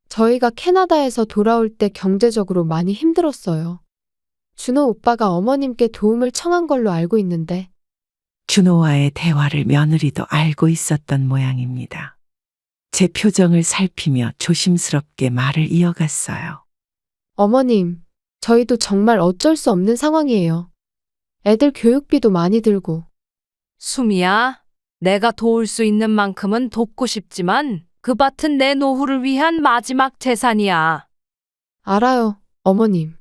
저희가 캐나다에서 돌아올 때 경제적으로 많이 힘들었어요. 준호 오빠가 어머님께 도움을 청한 걸로 알고 있는데 준호와의 대화를 며느리도 알고 있었던 모양입니다. 제 표정을 살피며 조심스럽게 말을 이어갔어요. 어머님, 저희도 정말 어쩔 수 없는 상황이에요. 애들 교육비도 많이 들고. 수미야, 내가 도울 수 있는 만큼은 돕고 싶지만 그 밭은 내 노후를 위한 마지막 재산이야. 알아요, 어머님.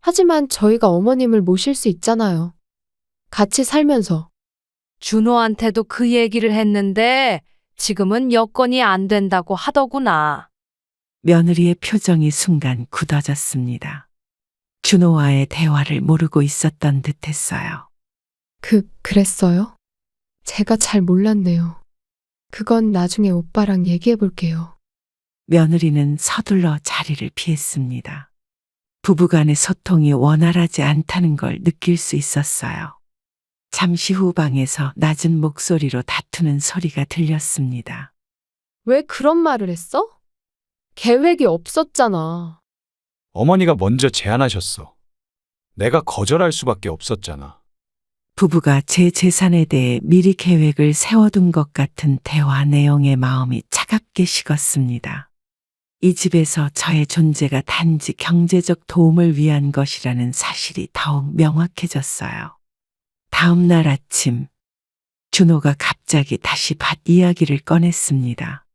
하지만 저희가 어머님을 모실 수 있잖아요. 같이 살면서. 준호한테도 그 얘기를 했는데 지금은 여건이 안 된다고 하더구나. 며느리의 표정이 순간 굳어졌습니다. 준호와의 대화를 모르고 있었던 듯했어요. 그랬어요? 제가 잘 몰랐네요. 그건 나중에 오빠랑 얘기해 볼게요. 며느리는 서둘러 자리를 피했습니다. 부부간의 소통이 원활하지 않다는 걸 느낄 수 있었어요. 잠시 후 방에서 낮은 목소리로 다투는 소리가 들렸습니다. 왜 그런 말을 했어? 계획이 없었잖아. 어머니가 먼저 제안하셨어. 내가 거절할 수밖에 없었잖아. 부부가 제 재산에 대해 미리 계획을 세워둔 것 같은 대화 내용에 마음이 차갑게 식었습니다. 이 집에서 저의 존재가 단지 경제적 도움을 위한 것이라는 사실이 더욱 명확해졌어요. 다음 날 아침, 준호가 갑자기 다시 밭 이야기를 꺼냈습니다.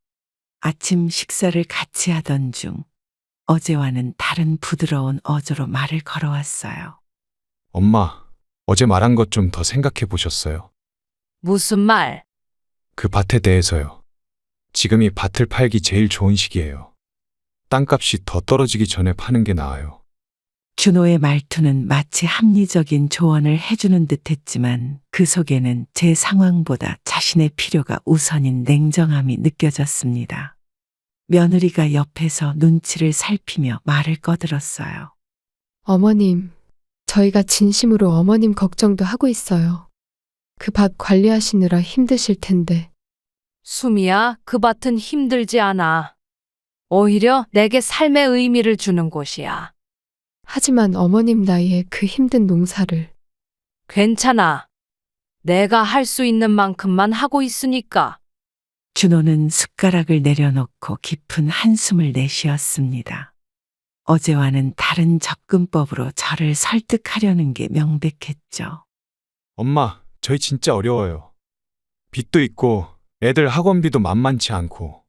아침 식사를 같이 하던 중 어제와는 다른 부드러운 어조로 말을 걸어왔어요. 엄마, 어제 말한 것 좀 더 생각해 보셨어요? 무슨 말? 그 밭에 대해서요. 지금이 밭을 팔기 제일 좋은 시기예요. 땅값이 더 떨어지기 전에 파는 게 나아요. 준호의 말투는 마치 합리적인 조언을 해주는 듯 했지만 그 속에는 제 상황보다 자신의 필요가 우선인 냉정함이 느껴졌습니다. 며느리가 옆에서 눈치를 살피며 말을 꺼들었어요. 어머님, 저희가 진심으로 어머님 걱정도 하고 있어요. 그 밭 관리하시느라 힘드실 텐데. 수미야, 그 밭은 힘들지 않아. 오히려 내게 삶의 의미를 주는 곳이야. 하지만 어머님 나이에 그 힘든 농사를. 괜찮아. 내가 할 수 있는 만큼만 하고 있으니까. 준호는 숟가락을 내려놓고 깊은 한숨을 내쉬었습니다. 어제와는 다른 접근법으로 저를 설득하려는 게 명백했죠. 엄마, 저희 진짜 어려워요. 빚도 있고 애들 학원비도 만만치 않고.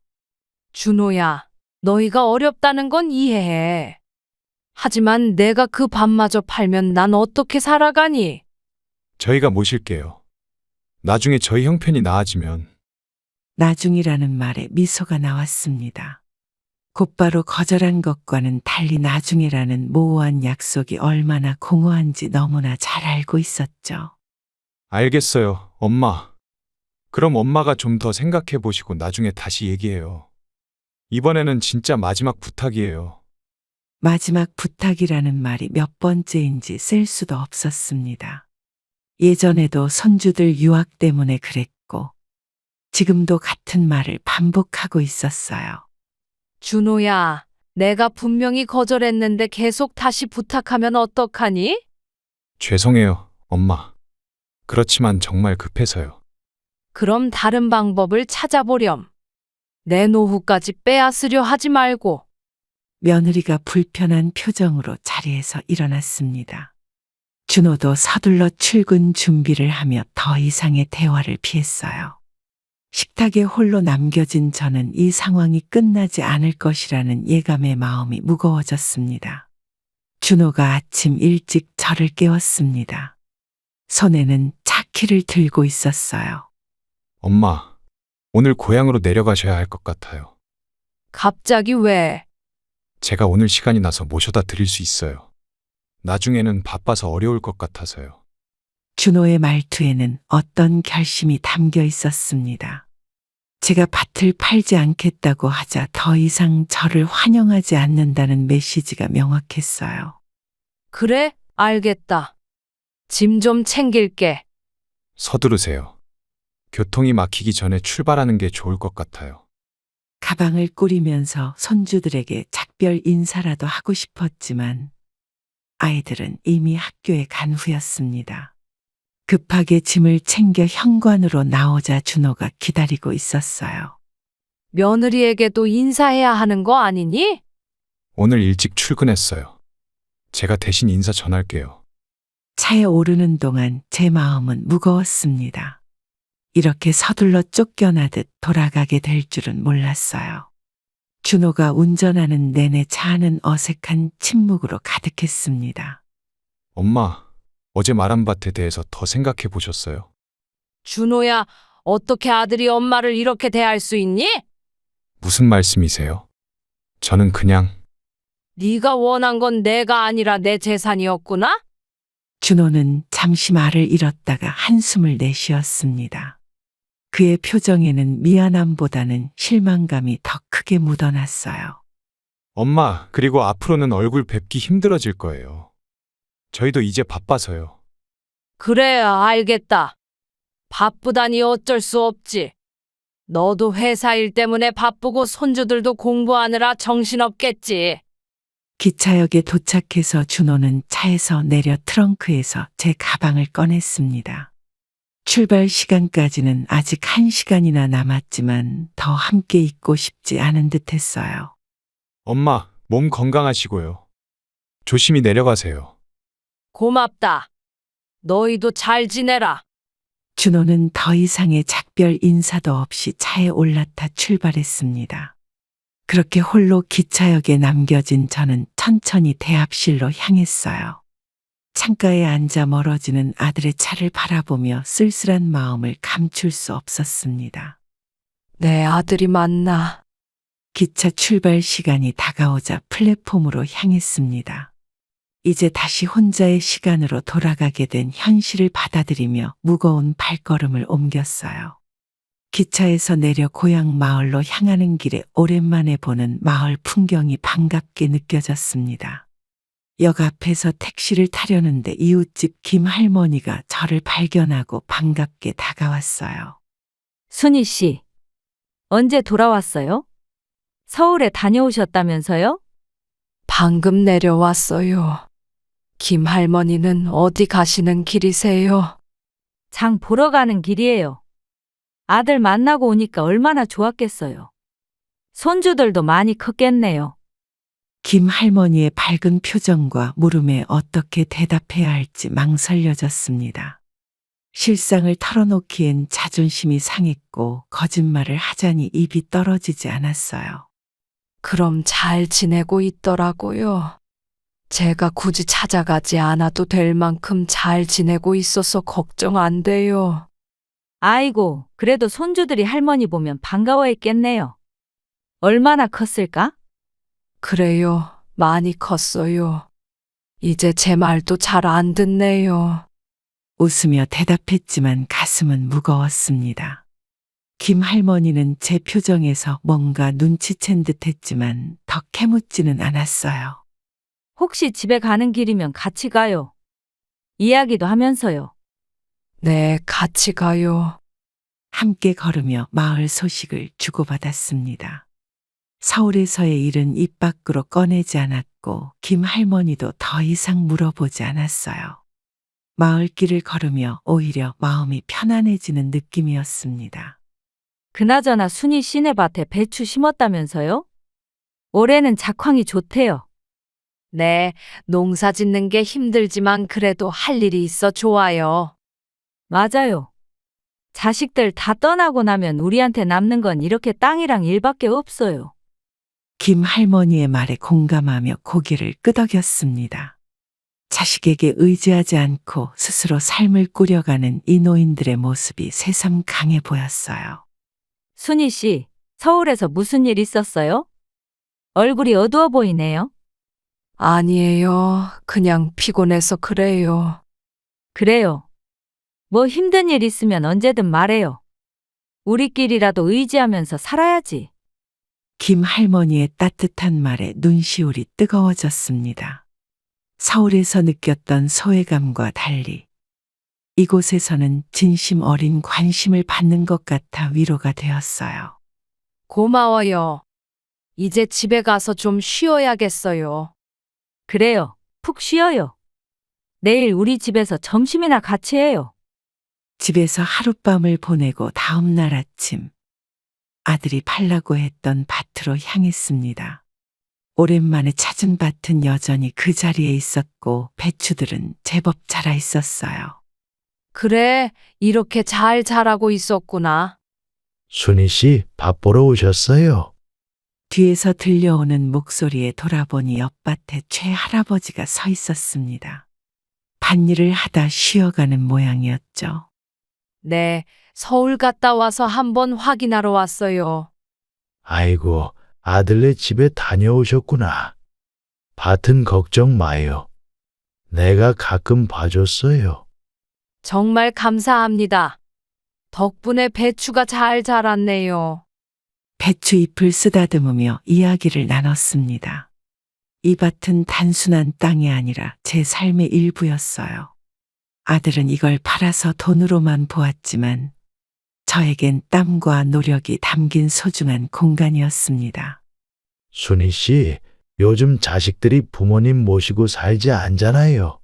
준호야, 너희가 어렵다는 건 이해해. 하지만 내가 그 밭마저 팔면 난 어떻게 살아가니? 저희가 모실게요. 나중에 저희 형편이 나아지면. 나중이라는 말에 미소가 나왔습니다. 곧바로 거절한 것과는 달리 나중이라는 모호한 약속이 얼마나 공허한지 너무나 잘 알고 있었죠. 알겠어요, 엄마. 그럼 엄마가 좀 더 생각해 보시고 나중에 다시 얘기해요. 이번에는 진짜 마지막 부탁이에요. 마지막 부탁이라는 말이 몇 번째인지 셀 수도 없었습니다. 예전에도 손주들 유학 때문에 그랬고, 지금도 같은 말을 반복하고 있었어요. 준호야, 내가 분명히 거절했는데 계속 다시 부탁하면 어떡하니? 죄송해요, 엄마. 그렇지만 정말 급해서요. 그럼 다른 방법을 찾아보렴. 내 노후까지 빼앗으려 하지 말고. 며느리가 불편한 표정으로 자리에서 일어났습니다. 준호도 서둘러 출근 준비를 하며 더 이상의 대화를 피했어요. 식탁에 홀로 남겨진 저는 이 상황이 끝나지 않을 것이라는 예감의 마음이 무거워졌습니다. 준호가 아침 일찍 저를 깨웠습니다. 손에는 차키를 들고 있었어요. 엄마, 오늘 고향으로 내려가셔야 할 것 같아요. 갑자기 왜? 제가 오늘 시간이 나서 모셔다 드릴 수 있어요. 나중에는 바빠서 어려울 것 같아서요. 준호의 말투에는 어떤 결심이 담겨 있었습니다. 제가 밭을 팔지 않겠다고 하자 더 이상 저를 환영하지 않는다는 메시지가 명확했어요. 그래, 알겠다. 짐 좀 챙길게. 서두르세요. 교통이 막히기 전에 출발하는 게 좋을 것 같아요. 가방을 꾸리면서 손주들에게 작별 인사라도 하고 싶었지만 아이들은 이미 학교에 간 후였습니다. 급하게 짐을 챙겨 현관으로 나오자 준호가 기다리고 있었어요. 며느리에게도 인사해야 하는 거 아니니? 오늘 일찍 출근했어요. 제가 대신 인사 전할게요. 차에 오르는 동안 제 마음은 무거웠습니다. 이렇게 서둘러 쫓겨나듯 돌아가게 될 줄은 몰랐어요. 준호가 운전하는 내내 차 안은 어색한 침묵으로 가득했습니다. 엄마, 어제 말한 밭에 대해서 더 생각해 보셨어요? 준호야, 어떻게 아들이 엄마를 이렇게 대할 수 있니? 무슨 말씀이세요? 저는 그냥 네가 원한 건 내가 아니라 내 재산이었구나? 준호는 잠시 말을 잃었다가 한숨을 내쉬었습니다. 그의 표정에는 미안함보다는 실망감이 더 크게 묻어났어요. 엄마, 그리고 앞으로는 얼굴 뵙기 힘들어질 거예요. 저희도 이제 바빠서요. 그래, 알겠다. 바쁘다니 어쩔 수 없지. 너도 회사 일 때문에 바쁘고 손주들도 공부하느라 정신없겠지. 기차역에 도착해서 준호는 차에서 내려 트렁크에서 제 가방을 꺼냈습니다. 출발 시간까지는 아직 1시간이나 남았지만 더 함께 있고 싶지 않은 듯 했어요. 엄마, 몸 건강하시고요. 조심히 내려가세요. 고맙다. 너희도 잘 지내라. 준호는 더 이상의 작별 인사도 없이 차에 올라타 출발했습니다. 그렇게 홀로 기차역에 남겨진 저는 천천히 대합실로 향했어요. 창가에 앉아 멀어지는 아들의 차를 바라보며 쓸쓸한 마음을 감출 수 없었습니다. 내 아들이 맞나? 기차 출발 시간이 다가오자 플랫폼으로 향했습니다. 이제 다시 혼자의 시간으로 돌아가게 된 현실을 받아들이며 무거운 발걸음을 옮겼어요. 기차에서 내려 고향 마을로 향하는 길에 오랜만에 보는 마을 풍경이 반갑게 느껴졌습니다. 역 앞에서 택시를 타려는데 이웃집 김 할머니가 저를 발견하고 반갑게 다가왔어요. 순희 씨, 언제 돌아왔어요? 서울에 다녀오셨다면서요? 방금 내려왔어요. 김 할머니는 어디 가시는 길이세요? 장 보러 가는 길이에요. 아들 만나고 오니까 얼마나 좋았겠어요. 손주들도 많이 컸겠네요. 김 할머니의 밝은 표정과 물음에 어떻게 대답해야 할지 망설여졌습니다. 실상을 털어놓기엔 자존심이 상했고 거짓말을 하자니 입이 떨어지지 않았어요. 그럼 잘 지내고 있더라고요. 제가 굳이 찾아가지 않아도 될 만큼 잘 지내고 있어서 걱정 안 돼요. 아이고, 그래도 손주들이 할머니 보면 반가워했겠네요. 얼마나 컸을까? 그래요. 많이 컸어요. 이제 제 말도 잘 안 듣네요. 웃으며 대답했지만 가슴은 무거웠습니다. 김 할머니는 제 표정에서 뭔가 눈치챈 듯 했지만 더 캐묻지는 않았어요. 혹시 집에 가는 길이면 같이 가요. 이야기도 하면서요. 네, 같이 가요. 함께 걸으며 마을 소식을 주고받았습니다. 서울에서의 일은 입 밖으로 꺼내지 않았고 김 할머니도 더 이상 물어보지 않았어요. 마을길을 걸으며 오히려 마음이 편안해지는 느낌이었습니다. 그나저나 순이 씨네 밭에 배추 심었다면서요? 올해는 작황이 좋대요. 네, 농사 짓는 게 힘들지만 그래도 할 일이 있어 좋아요. 맞아요. 자식들 다 떠나고 나면 우리한테 남는 건 이렇게 땅이랑 일밖에 없어요. 김 할머니의 말에 공감하며 고개를 끄덕였습니다. 자식에게 의지하지 않고 스스로 삶을 꾸려가는 이 노인들의 모습이 새삼 강해 보였어요. 순희 씨, 서울에서 무슨 일 있었어요? 얼굴이 어두워 보이네요. 아니에요. 그냥 피곤해서 그래요. 그래요. 뭐 힘든 일 있으면 언제든 말해요. 우리끼리라도 의지하면서 살아야지. 김 할머니의 따뜻한 말에 눈시울이 뜨거워졌습니다. 서울에서 느꼈던 소외감과 달리 이곳에서는 진심 어린 관심을 받는 것 같아 위로가 되었어요. 고마워요. 이제 집에 가서 좀 쉬어야겠어요. 그래요. 푹 쉬어요. 내일 우리 집에서 점심이나 같이 해요. 집에서 하룻밤을 보내고 다음 날 아침 아들이 팔라고 했던 밭으로 향했습니다. 오랜만에 찾은 밭은 여전히 그 자리에 있었고 배추들은 제법 자라 있었어요. 그래, 이렇게 잘 자라고 있었구나. 순희 씨, 밥 보러 오셨어요? 뒤에서 들려오는 목소리에 돌아보니 옆밭에 최 할아버지가 서 있었습니다. 밭일을 하다 쉬어가는 모양이었죠. 네, 서울 갔다 와서 한번 확인하러 왔어요. 아이고, 아들네 집에 다녀오셨구나. 밭은 걱정 마요. 내가 가끔 봐줬어요. 정말 감사합니다. 덕분에 배추가 잘 자랐네요. 배추 잎을 쓰다듬으며 이야기를 나눴습니다. 이 밭은 단순한 땅이 아니라 제 삶의 일부였어요. 아들은 이걸 팔아서 돈으로만 보았지만 저에겐 땀과 노력이 담긴 소중한 공간이었습니다. 순희 씨, 요즘 자식들이 부모님 모시고 살지 않잖아요.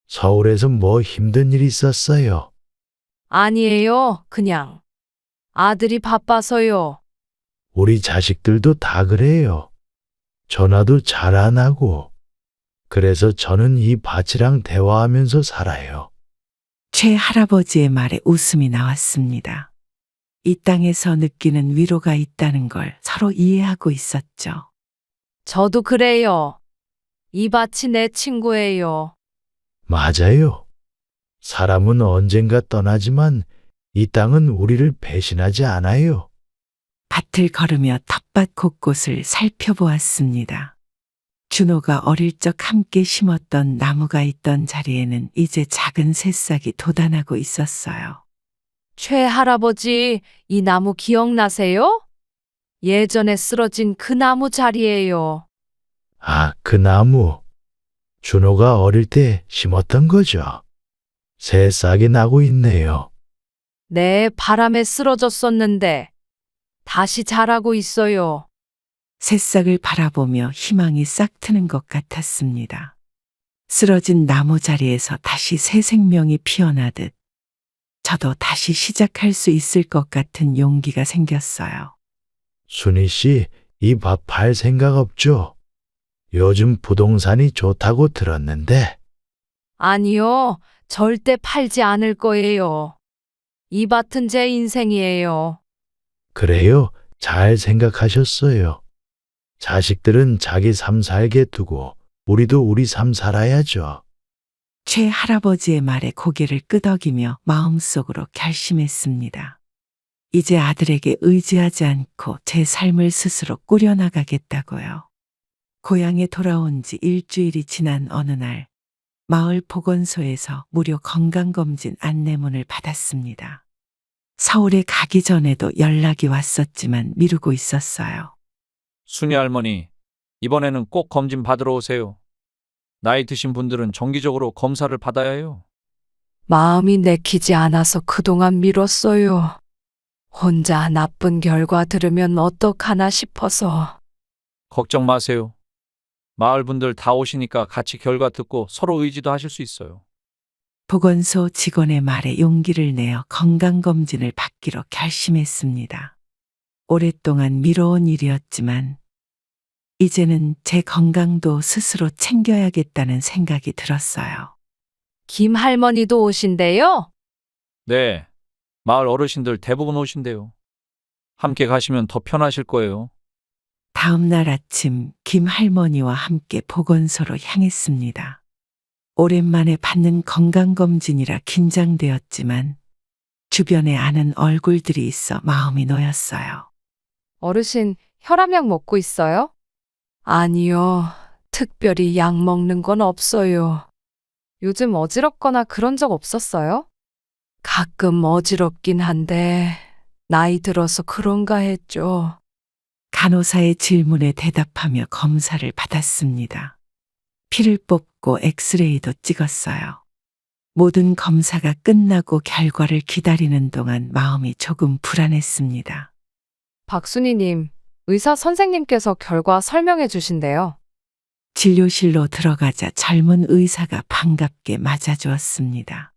서울에서 뭐 힘든 일 있었어요? 아니에요. 그냥 아들이 바빠서요. 우리 자식들도 다 그래요. 전화도 잘 안 하고. 그래서 저는 이 밭이랑 대화하면서 살아요. 최할아버지의 말에 웃음이 나왔습니다. 이 땅에서 느끼는 위로가 있다는 걸 서로 이해하고 있었죠. 저도 그래요. 이 밭이 내 친구예요. 맞아요. 사람은 언젠가 떠나지만 이 땅은 우리를 배신하지 않아요. 밭을 걸으며 텃밭 곳곳을 살펴보았습니다. 준호가 어릴 적 함께 심었던 나무가 있던 자리에는 이제 작은 새싹이 돋아나고 있었어요. 최할아버지, 이 나무 기억나세요? 예전에 쓰러진 그 나무 자리예요. 아, 그 나무. 준호가 어릴 때 심었던 거죠. 새싹이 나고 있네요. 네, 바람에 쓰러졌었는데 다시 자라고 있어요. 새싹을 바라보며 희망이 싹 트는 것 같았습니다. 쓰러진 나무 자리에서 다시 새 생명이 피어나듯 저도 다시 시작할 수 있을 것 같은 용기가 생겼어요. 순희 씨, 이 밥 팔 생각 없죠? 요즘 부동산이 좋다고 들었는데. 아니요, 절대 팔지 않을 거예요. 이 밭은 제 인생이에요. 그래요? 잘 생각하셨어요. 자식들은 자기 삶 살게 두고 우리도 우리 삶 살아야죠. 최할아버지의 말에 고개를 끄덕이며 마음속으로 결심했습니다. 이제 아들에게 의지하지 않고 제 삶을 스스로 꾸려나가겠다고요. 고향에 돌아온 지 일주일이 지난 어느 날, 마을 보건소에서 무료 건강검진 안내문을 받았습니다. 서울에 가기 전에도 연락이 왔었지만 미루고 있었어요. 순이 할머니, 이번에는 꼭 검진 받으러 오세요. 나이 드신 분들은 정기적으로 검사를 받아야 해요. 마음이 내키지 않아서 그동안 미뤘어요. 혼자 나쁜 결과 들으면 어떡하나 싶어서. 걱정 마세요. 마을 분들 다 오시니까 같이 결과 듣고 서로 의지도 하실 수 있어요. 보건소 직원의 말에 용기를 내어 건강검진을 받기로 결심했습니다. 오랫동안 미뤄온 일이었지만 이제는 제 건강도 스스로 챙겨야겠다는 생각이 들었어요. 김 할머니도 오신대요? 네, 마을 어르신들 대부분 오신대요. 함께 가시면 더 편하실 거예요. 다음 날 아침 김 할머니와 함께 보건소로 향했습니다. 오랜만에 받는 건강검진이라 긴장되었지만 주변에 아는 얼굴들이 있어 마음이 놓였어요. 어르신, 혈압약 먹고 있어요? 아니요. 특별히 약 먹는 건 없어요. 요즘 어지럽거나 그런 적 없었어요? 가끔 어지럽긴 한데 나이 들어서 그런가 했죠. 간호사의 질문에 대답하며 검사를 받았습니다. 피를 뽑고 엑스레이도 찍었어요. 모든 검사가 끝나고 결과를 기다리는 동안 마음이 조금 불안했습니다. 박순희님, 의사 선생님께서 결과 설명해 주신대요. 진료실로 들어가자 젊은 의사가 반갑게 맞아주었습니다.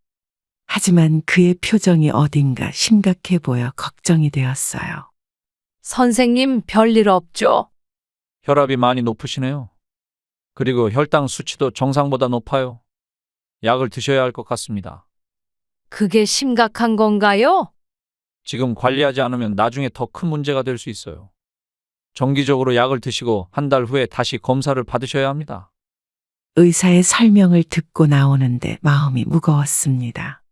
하지만 그의 표정이 어딘가 심각해 보여 걱정이 되었어요. 선생님, 별일 없죠? 혈압이 많이 높으시네요. 그리고 혈당 수치도 정상보다 높아요. 약을 드셔야 할 것 같습니다. 그게 심각한 건가요? 지금 관리하지 않으면 나중에 더 큰 문제가 될 수 있어요. 정기적으로 약을 드시고 한 달 후에 다시 검사를 받으셔야 합니다. 의사의 설명을 듣고 나오는데 마음이 무거웠습니다.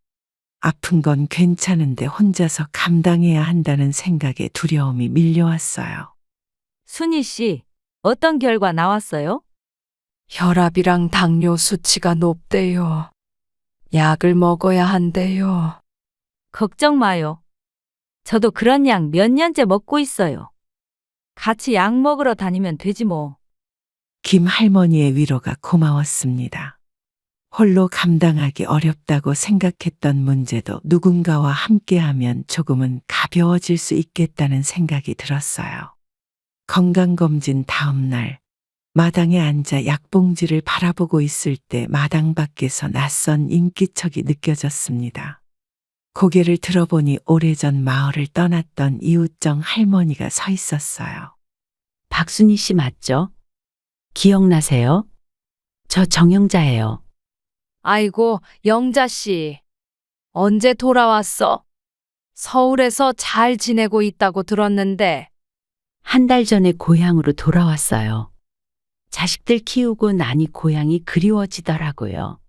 아픈 건 괜찮은데 혼자서 감당해야 한다는 생각에 두려움이 밀려왔어요. 순희 씨, 어떤 결과 나왔어요? 혈압이랑 당뇨 수치가 높대요. 약을 먹어야 한대요. 걱정 마요. 저도 그런 약 몇 년째 먹고 있어요. 같이 약 먹으러 다니면 되지 뭐. 김 할머니의 위로가 고마웠습니다. 홀로 감당하기 어렵다고 생각했던 문제도 누군가와 함께하면 조금은 가벼워질 수 있겠다는 생각이 들었어요. 건강검진 다음 날, 마당에 앉아 약봉지를 바라보고 있을 때 마당 밖에서 낯선 인기척이 느껴졌습니다. 고개를 들어보니 오래전 마을을 떠났던 이웃정 할머니가 서 있었어요. 박순희 씨 맞죠? 기억나세요? 저 정영자예요. 아이고, 영자 씨. 언제 돌아왔어? 서울에서 잘 지내고 있다고 들었는데. 한 달 전에 고향으로 돌아왔어요. 자식들 키우고 나니 고향이 그리워지더라고요.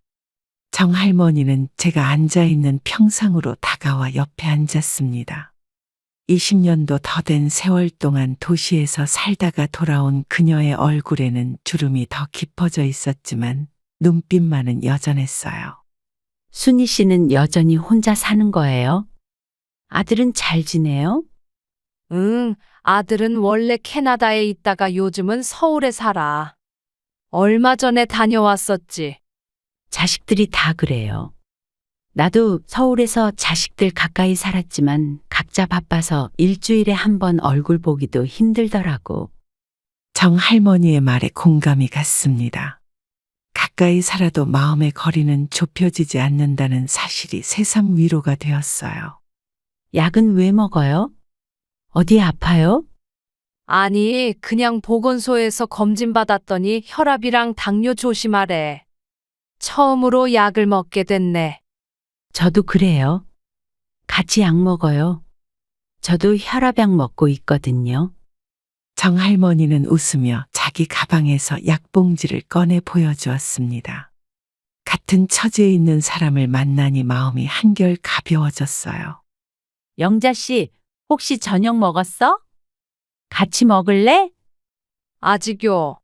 정 할머니는 제가 앉아있는 평상으로 다가와 옆에 앉았습니다. 20년도 더 된 세월 동안 도시에서 살다가 돌아온 그녀의 얼굴에는 주름이 더 깊어져 있었지만 눈빛만은 여전했어요. 순희 씨는 여전히 혼자 사는 거예요? 아들은 잘 지내요? 응, 아들은 원래 캐나다에 있다가 요즘은 서울에 살아. 얼마 전에 다녀왔었지. 자식들이 다 그래요. 나도 서울에서 자식들 가까이 살았지만 각자 바빠서 일주일에 한 번 얼굴 보기도 힘들더라고. 정 할머니의 말에 공감이 갔습니다. 가까이 살아도 마음의 거리는 좁혀지지 않는다는 사실이 새삼 위로가 되었어요. 약은 왜 먹어요? 어디 아파요? 아니, 그냥 보건소에서 검진 받았더니 혈압이랑 당뇨 조심하래. 처음으로 약을 먹게 됐네. 저도 그래요. 같이 약 먹어요. 저도 혈압약 먹고 있거든요. 정 할머니는 웃으며 자기 가방에서 약봉지를 꺼내 보여주었습니다. 같은 처지에 있는 사람을 만나니 마음이 한결 가벼워졌어요. 영자 씨, 혹시 저녁 먹었어? 같이 먹을래? 아직요.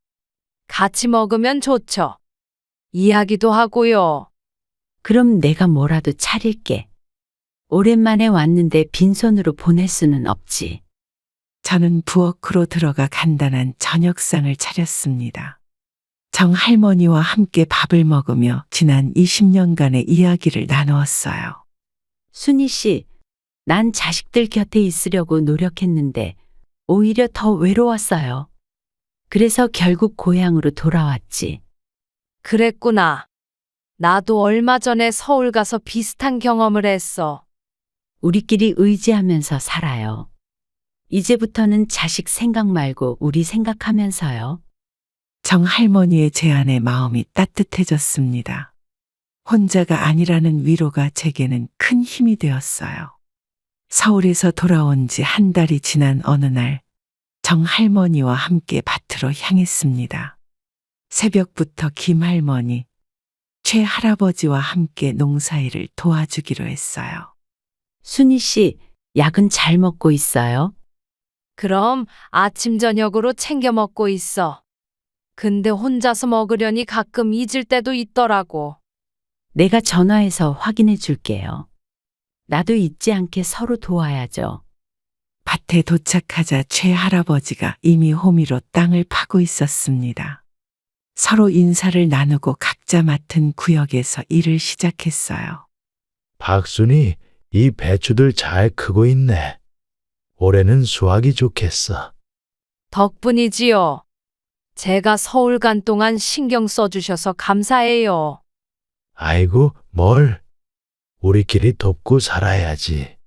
같이 먹으면 좋죠. 이야기도 하고요. 그럼 내가 뭐라도 차릴게. 오랜만에 왔는데 빈손으로 보낼 수는 없지. 저는 부엌으로 들어가 간단한 저녁상을 차렸습니다. 정 할머니와 함께 밥을 먹으며 지난 20년간의 이야기를 나누었어요. 순희 씨, 난 자식들 곁에 있으려고 노력했는데 오히려 더 외로웠어요. 그래서 결국 고향으로 돌아왔지. 그랬구나. 나도 얼마 전에 서울 가서 비슷한 경험을 했어. 우리끼리 의지하면서 살아요. 이제부터는 자식 생각 말고 우리 생각하면서요. 정 할머니의 제안에 마음이 따뜻해졌습니다. 혼자가 아니라는 위로가 제게는 큰 힘이 되었어요. 서울에서 돌아온 지 한 달이 지난 어느 날, 정 할머니와 함께 밭으로 향했습니다. 새벽부터 김 할머니, 최 할아버지와 함께 농사일을 도와주기로 했어요. 순희 씨, 약은 잘 먹고 있어요? 그럼 아침 저녁으로 챙겨 먹고 있어. 근데 혼자서 먹으려니 가끔 잊을 때도 있더라고. 내가 전화해서 확인해 줄게요. 나도 잊지 않게 서로 도와야죠. 밭에 도착하자 최 할아버지가 이미 호미로 땅을 파고 있었습니다. 서로 인사를 나누고 각자 맡은 구역에서 일을 시작했어요. 박순이, 이 배추들 잘 크고 있네. 올해는 수확이 좋겠어. 덕분이지요. 제가 서울 간 동안 신경 써주셔서 감사해요. 아이고, 뭘. 우리끼리 돕고 살아야지.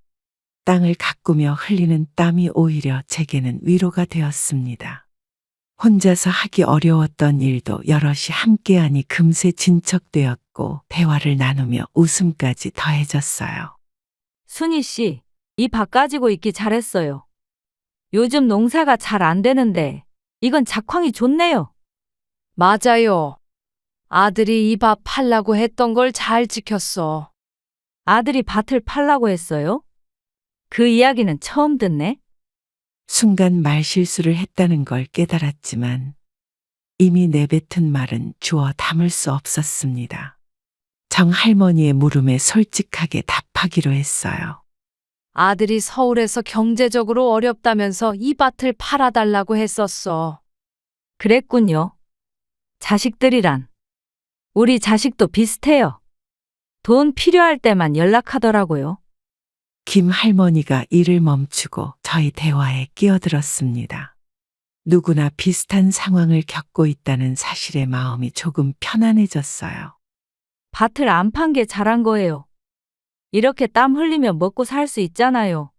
땅을 가꾸며 흘리는 땀이 오히려 제게는 위로가 되었습니다. 혼자서 하기 어려웠던 일도 여럿이 함께하니 금세 진척되었고 대화를 나누며 웃음까지 더해졌어요. 순희 씨, 이 밭 가지고 있기 잘했어요. 요즘 농사가 잘 안 되는데 이건 작황이 좋네요. 맞아요. 아들이 이 밭 팔라고 했던 걸 잘 지켰어. 아들이 밭을 팔라고 했어요? 그 이야기는 처음 듣네. 순간 말실수를 했다는 걸 깨달았지만 이미 내뱉은 말은 주워 담을 수 없었습니다. 정 할머니의 물음에 솔직하게 답하기로 했어요. 아들이 서울에서 경제적으로 어렵다면서 이 밭을 팔아달라고 했었어. 그랬군요. 자식들이란. 우리 자식도 비슷해요. 돈 필요할 때만 연락하더라고요. 김 할머니가 일을 멈추고 저희 대화에 끼어들었습니다. 누구나 비슷한 상황을 겪고 있다는 사실에 마음이 조금 편안해졌어요. 밭을 안 판 게 잘한 거예요. 이렇게 땀 흘리면 먹고 살 수 있잖아요.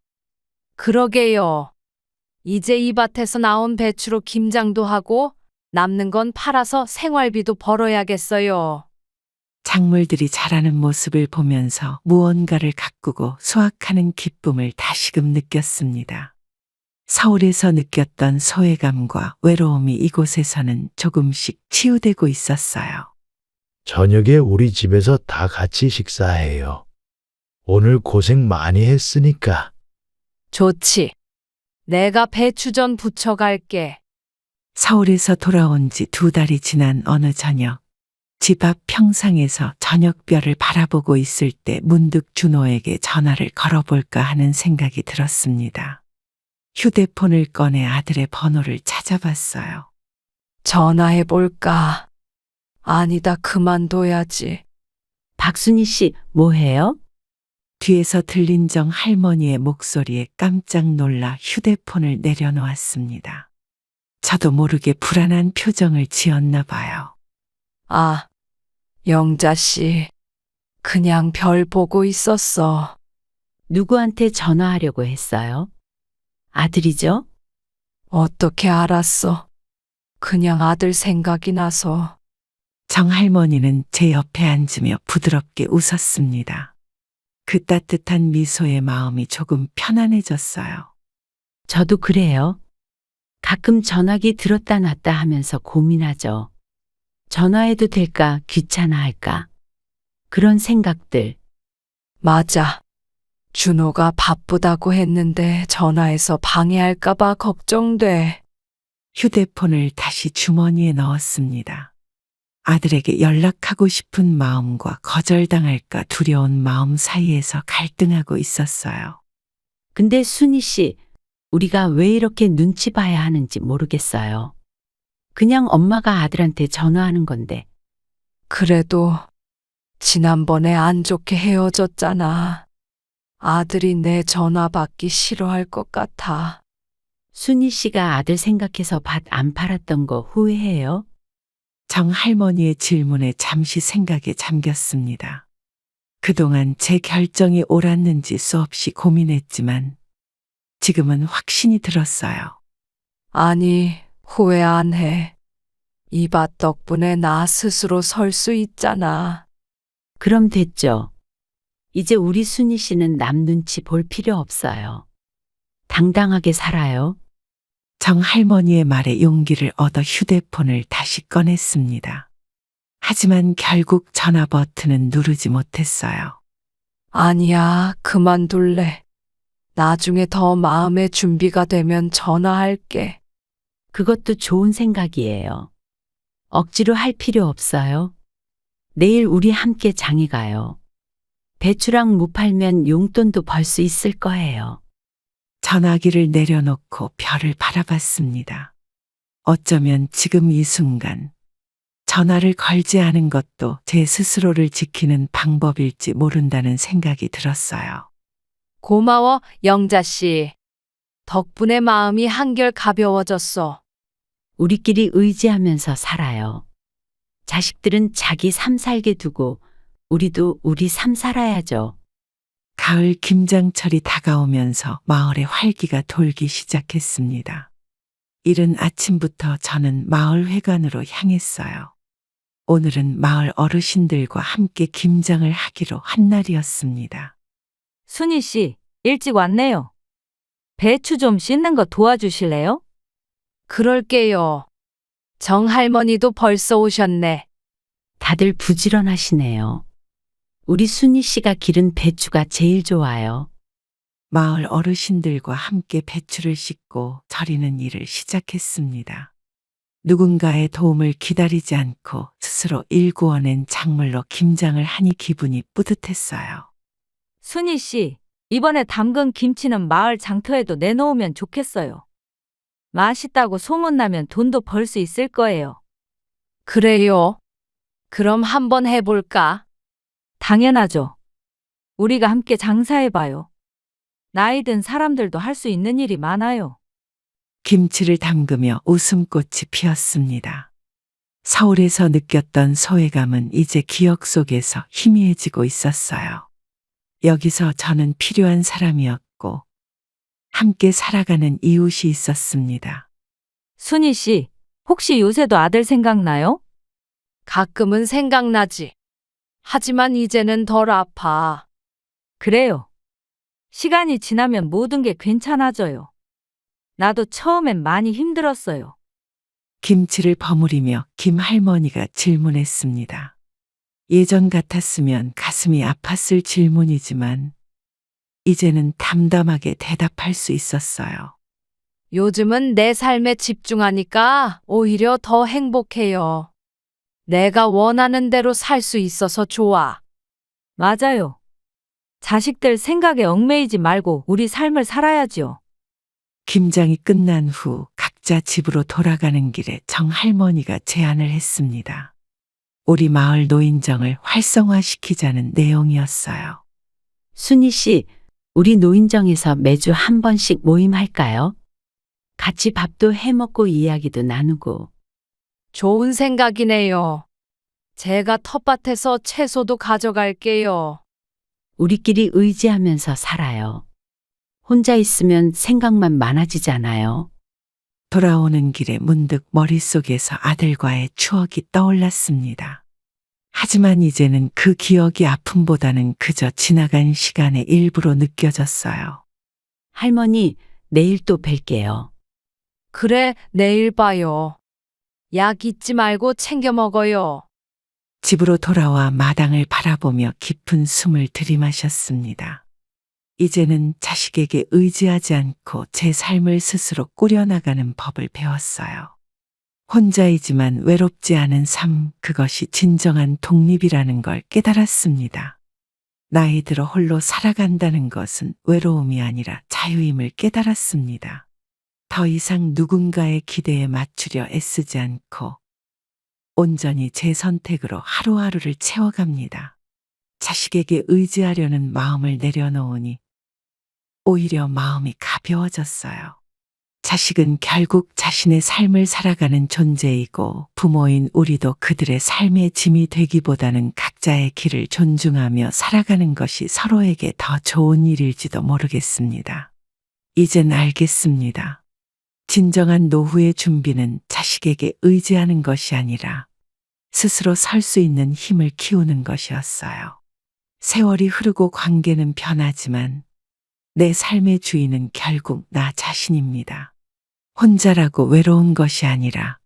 그러게요. 이제 이 밭에서 나온 배추로 김장도 하고 남는 건 팔아서 생활비도 벌어야겠어요. 작물들이 자라는 모습을 보면서 무언가를 가꾸고 수확하는 기쁨을 다시금 느꼈습니다. 서울에서 느꼈던 소외감과 외로움이 이곳에서는 조금씩 치유되고 있었어요. 저녁에 우리 집에서 다 같이 식사해요. 오늘 고생 많이 했으니까. 좋지. 내가 배추전 부쳐갈게. 서울에서 돌아온 지 2달이 지난 어느 저녁, 집 앞 평상에서 저녁별을 바라보고 있을 때 문득 준호에게 전화를 걸어볼까 하는 생각이 들었습니다. 휴대폰을 꺼내 아들의 번호를 찾아봤어요. 전화해볼까? 아니다, 그만둬야지. 박순희 씨, 뭐해요? 뒤에서 들린 정 할머니의 목소리에 깜짝 놀라 휴대폰을 내려놓았습니다. 저도 모르게 불안한 표정을 지었나 봐요. 아, 영자 씨. 그냥 별 보고 있었어. 누구한테 전화하려고 했어요? 아들이죠? 어떻게 알았어? 그냥 아들 생각이 나서. 정 할머니는 제 옆에 앉으며 부드럽게 웃었습니다. 그 따뜻한 미소에 마음이 조금 편안해졌어요. 저도 그래요. 가끔 전화기 들었다 놨다 하면서 고민하죠. 전화해도 될까, 귀찮아 할까. 그런 생각들. 맞아. 준호가 바쁘다고 했는데 전화해서 방해할까봐 걱정돼. 휴대폰을 다시 주머니에 넣었습니다. 아들에게 연락하고 싶은 마음과 거절당할까 두려운 마음 사이에서 갈등하고 있었어요. 근데 순희 씨, 우리가 왜 이렇게 눈치 봐야 하는지 모르겠어요. 그냥 엄마가 아들한테 전화하는 건데. 그래도 지난번에 안 좋게 헤어졌잖아. 아들이 내 전화 받기 싫어할 것 같아. 순희 씨가 아들 생각해서 밭 안 팔았던 거 후회해요? 정 할머니의 질문에 잠시 생각에 잠겼습니다. 그동안 제 결정이 옳았는지 수없이 고민했지만 지금은 확신이 들었어요. 아니, 후회 안 해. 이 밭 덕분에 나 스스로 설 수 있잖아. 그럼 됐죠. 이제 우리 순희 씨는 남 눈치 볼 필요 없어요. 당당하게 살아요. 정 할머니의 말에 용기를 얻어 휴대폰을 다시 꺼냈습니다. 하지만 결국 전화 버튼은 누르지 못했어요. 아니야, 그만둘래. 나중에 더 마음의 준비가 되면 전화할게. 그것도 좋은 생각이에요. 억지로 할 필요 없어요. 내일 우리 함께 장에 가요. 배추랑 무 팔면 용돈도 벌 수 있을 거예요. 전화기를 내려놓고 별을 바라봤습니다. 어쩌면 지금 이 순간 전화를 걸지 않은 것도 제 스스로를 지키는 방법일지 모른다는 생각이 들었어요. 고마워, 영자 씨. 덕분에 마음이 한결 가벼워졌어. 우리끼리 의지하면서 살아요. 자식들은 자기 삶 살게 두고 우리도 우리 삶 살아야죠. 가을 김장철이 다가오면서 마을에 활기가 돌기 시작했습니다. 이른 아침부터 저는 마을 회관으로 향했어요. 오늘은 마을 어르신들과 함께 김장을 하기로 한 날이었습니다. 순희 씨, 일찍 왔네요. 배추 좀 씻는 거 도와주실래요? 그럴게요. 정 할머니도 벌써 오셨네. 다들 부지런하시네요. 우리 순희 씨가 기른 배추가 제일 좋아요. 마을 어르신들과 함께 배추를 씻고 절이는 일을 시작했습니다. 누군가의 도움을 기다리지 않고 스스로 일구어낸 작물로 김장을 하니 기분이 뿌듯했어요. 순희 씨, 이번에 담근 김치는 마을 장터에도 내놓으면 좋겠어요. 맛있다고 소문나면 돈도 벌 수 있을 거예요. 그래요. 그럼 한번 해볼까? 당연하죠. 우리가 함께 장사해봐요. 나이 든 사람들도 할 수 있는 일이 많아요. 김치를 담그며 웃음꽃이 피었습니다. 서울에서 느꼈던 소외감은 이제 기억 속에서 희미해지고 있었어요. 여기서 저는 필요한 사람이었고 함께 살아가는 이웃이 있었습니다. 순희 씨, 혹시 요새도 아들 생각나요? 가끔은 생각나지. 하지만 이제는 덜 아파. 그래요. 시간이 지나면 모든 게 괜찮아져요. 나도 처음엔 많이 힘들었어요. 김치를 버무리며 김 할머니가 질문했습니다. 예전 같았으면 가슴이 아팠을 질문이지만 이제는 담담하게 대답할 수 있었어요. 요즘은 내 삶에 집중하니까 오히려 더 행복해요. 내가 원하는 대로 살 수 있어서 좋아. 맞아요. 자식들 생각에 얽매이지 말고 우리 삶을 살아야지요. 김장이 끝난 후 각자 집으로 돌아가는 길에 정 할머니가 제안을 했습니다. 우리 마을 노인정을 활성화시키자는 내용이었어요. 순희 씨, 우리 노인정에서 매주 한 번씩 모임할까요? 같이 밥도 해 먹고 이야기도 나누고. 좋은 생각이네요. 제가 텃밭에서 채소도 가져갈게요. 우리끼리 의지하면서 살아요. 혼자 있으면 생각만 많아지잖아요. 돌아오는 길에 문득 머릿속에서 아들과의 추억이 떠올랐습니다. 하지만 이제는 그 기억이 아픔보다는 그저 지나간 시간의 일부로 느껴졌어요. 할머니, 내일 또 뵐게요. 그래, 내일 봐요. 약 잊지 말고 챙겨 먹어요. 집으로 돌아와 마당을 바라보며 깊은 숨을 들이마셨습니다. 이제는 자식에게 의지하지 않고 제 삶을 스스로 꾸려나가는 법을 배웠어요. 혼자이지만 외롭지 않은 삶, 그것이 진정한 독립이라는 걸 깨달았습니다. 나이 들어 홀로 살아간다는 것은 외로움이 아니라 자유임을 깨달았습니다. 더 이상 누군가의 기대에 맞추려 애쓰지 않고 온전히 제 선택으로 하루하루를 채워갑니다. 자식에게 의지하려는 마음을 내려놓으니 오히려 마음이 가벼워졌어요. 자식은 결국 자신의 삶을 살아가는 존재이고 부모인 우리도 그들의 삶의 짐이 되기보다는 각자의 길을 존중하며 살아가는 것이 서로에게 더 좋은 일일지도 모르겠습니다. 이젠 알겠습니다. 진정한 노후의 준비는 자식에게 의지하는 것이 아니라 스스로 설 수 있는 힘을 키우는 것이었어요. 세월이 흐르고 관계는 변하지만 내 삶의 주인은 결국 나 자신입니다. 혼자라고 외로운 것이 아니라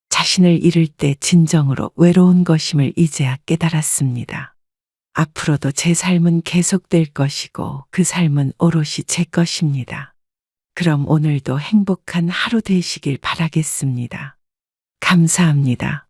자신을 잃을 때 진정으로 외로운 것임을 이제야 깨달았습니다. 앞으로도 제 삶은 계속될 것이고 그 삶은 오롯이 제 것입니다. 그럼 오늘도 행복한 하루 되시길 바라겠습니다. 감사합니다.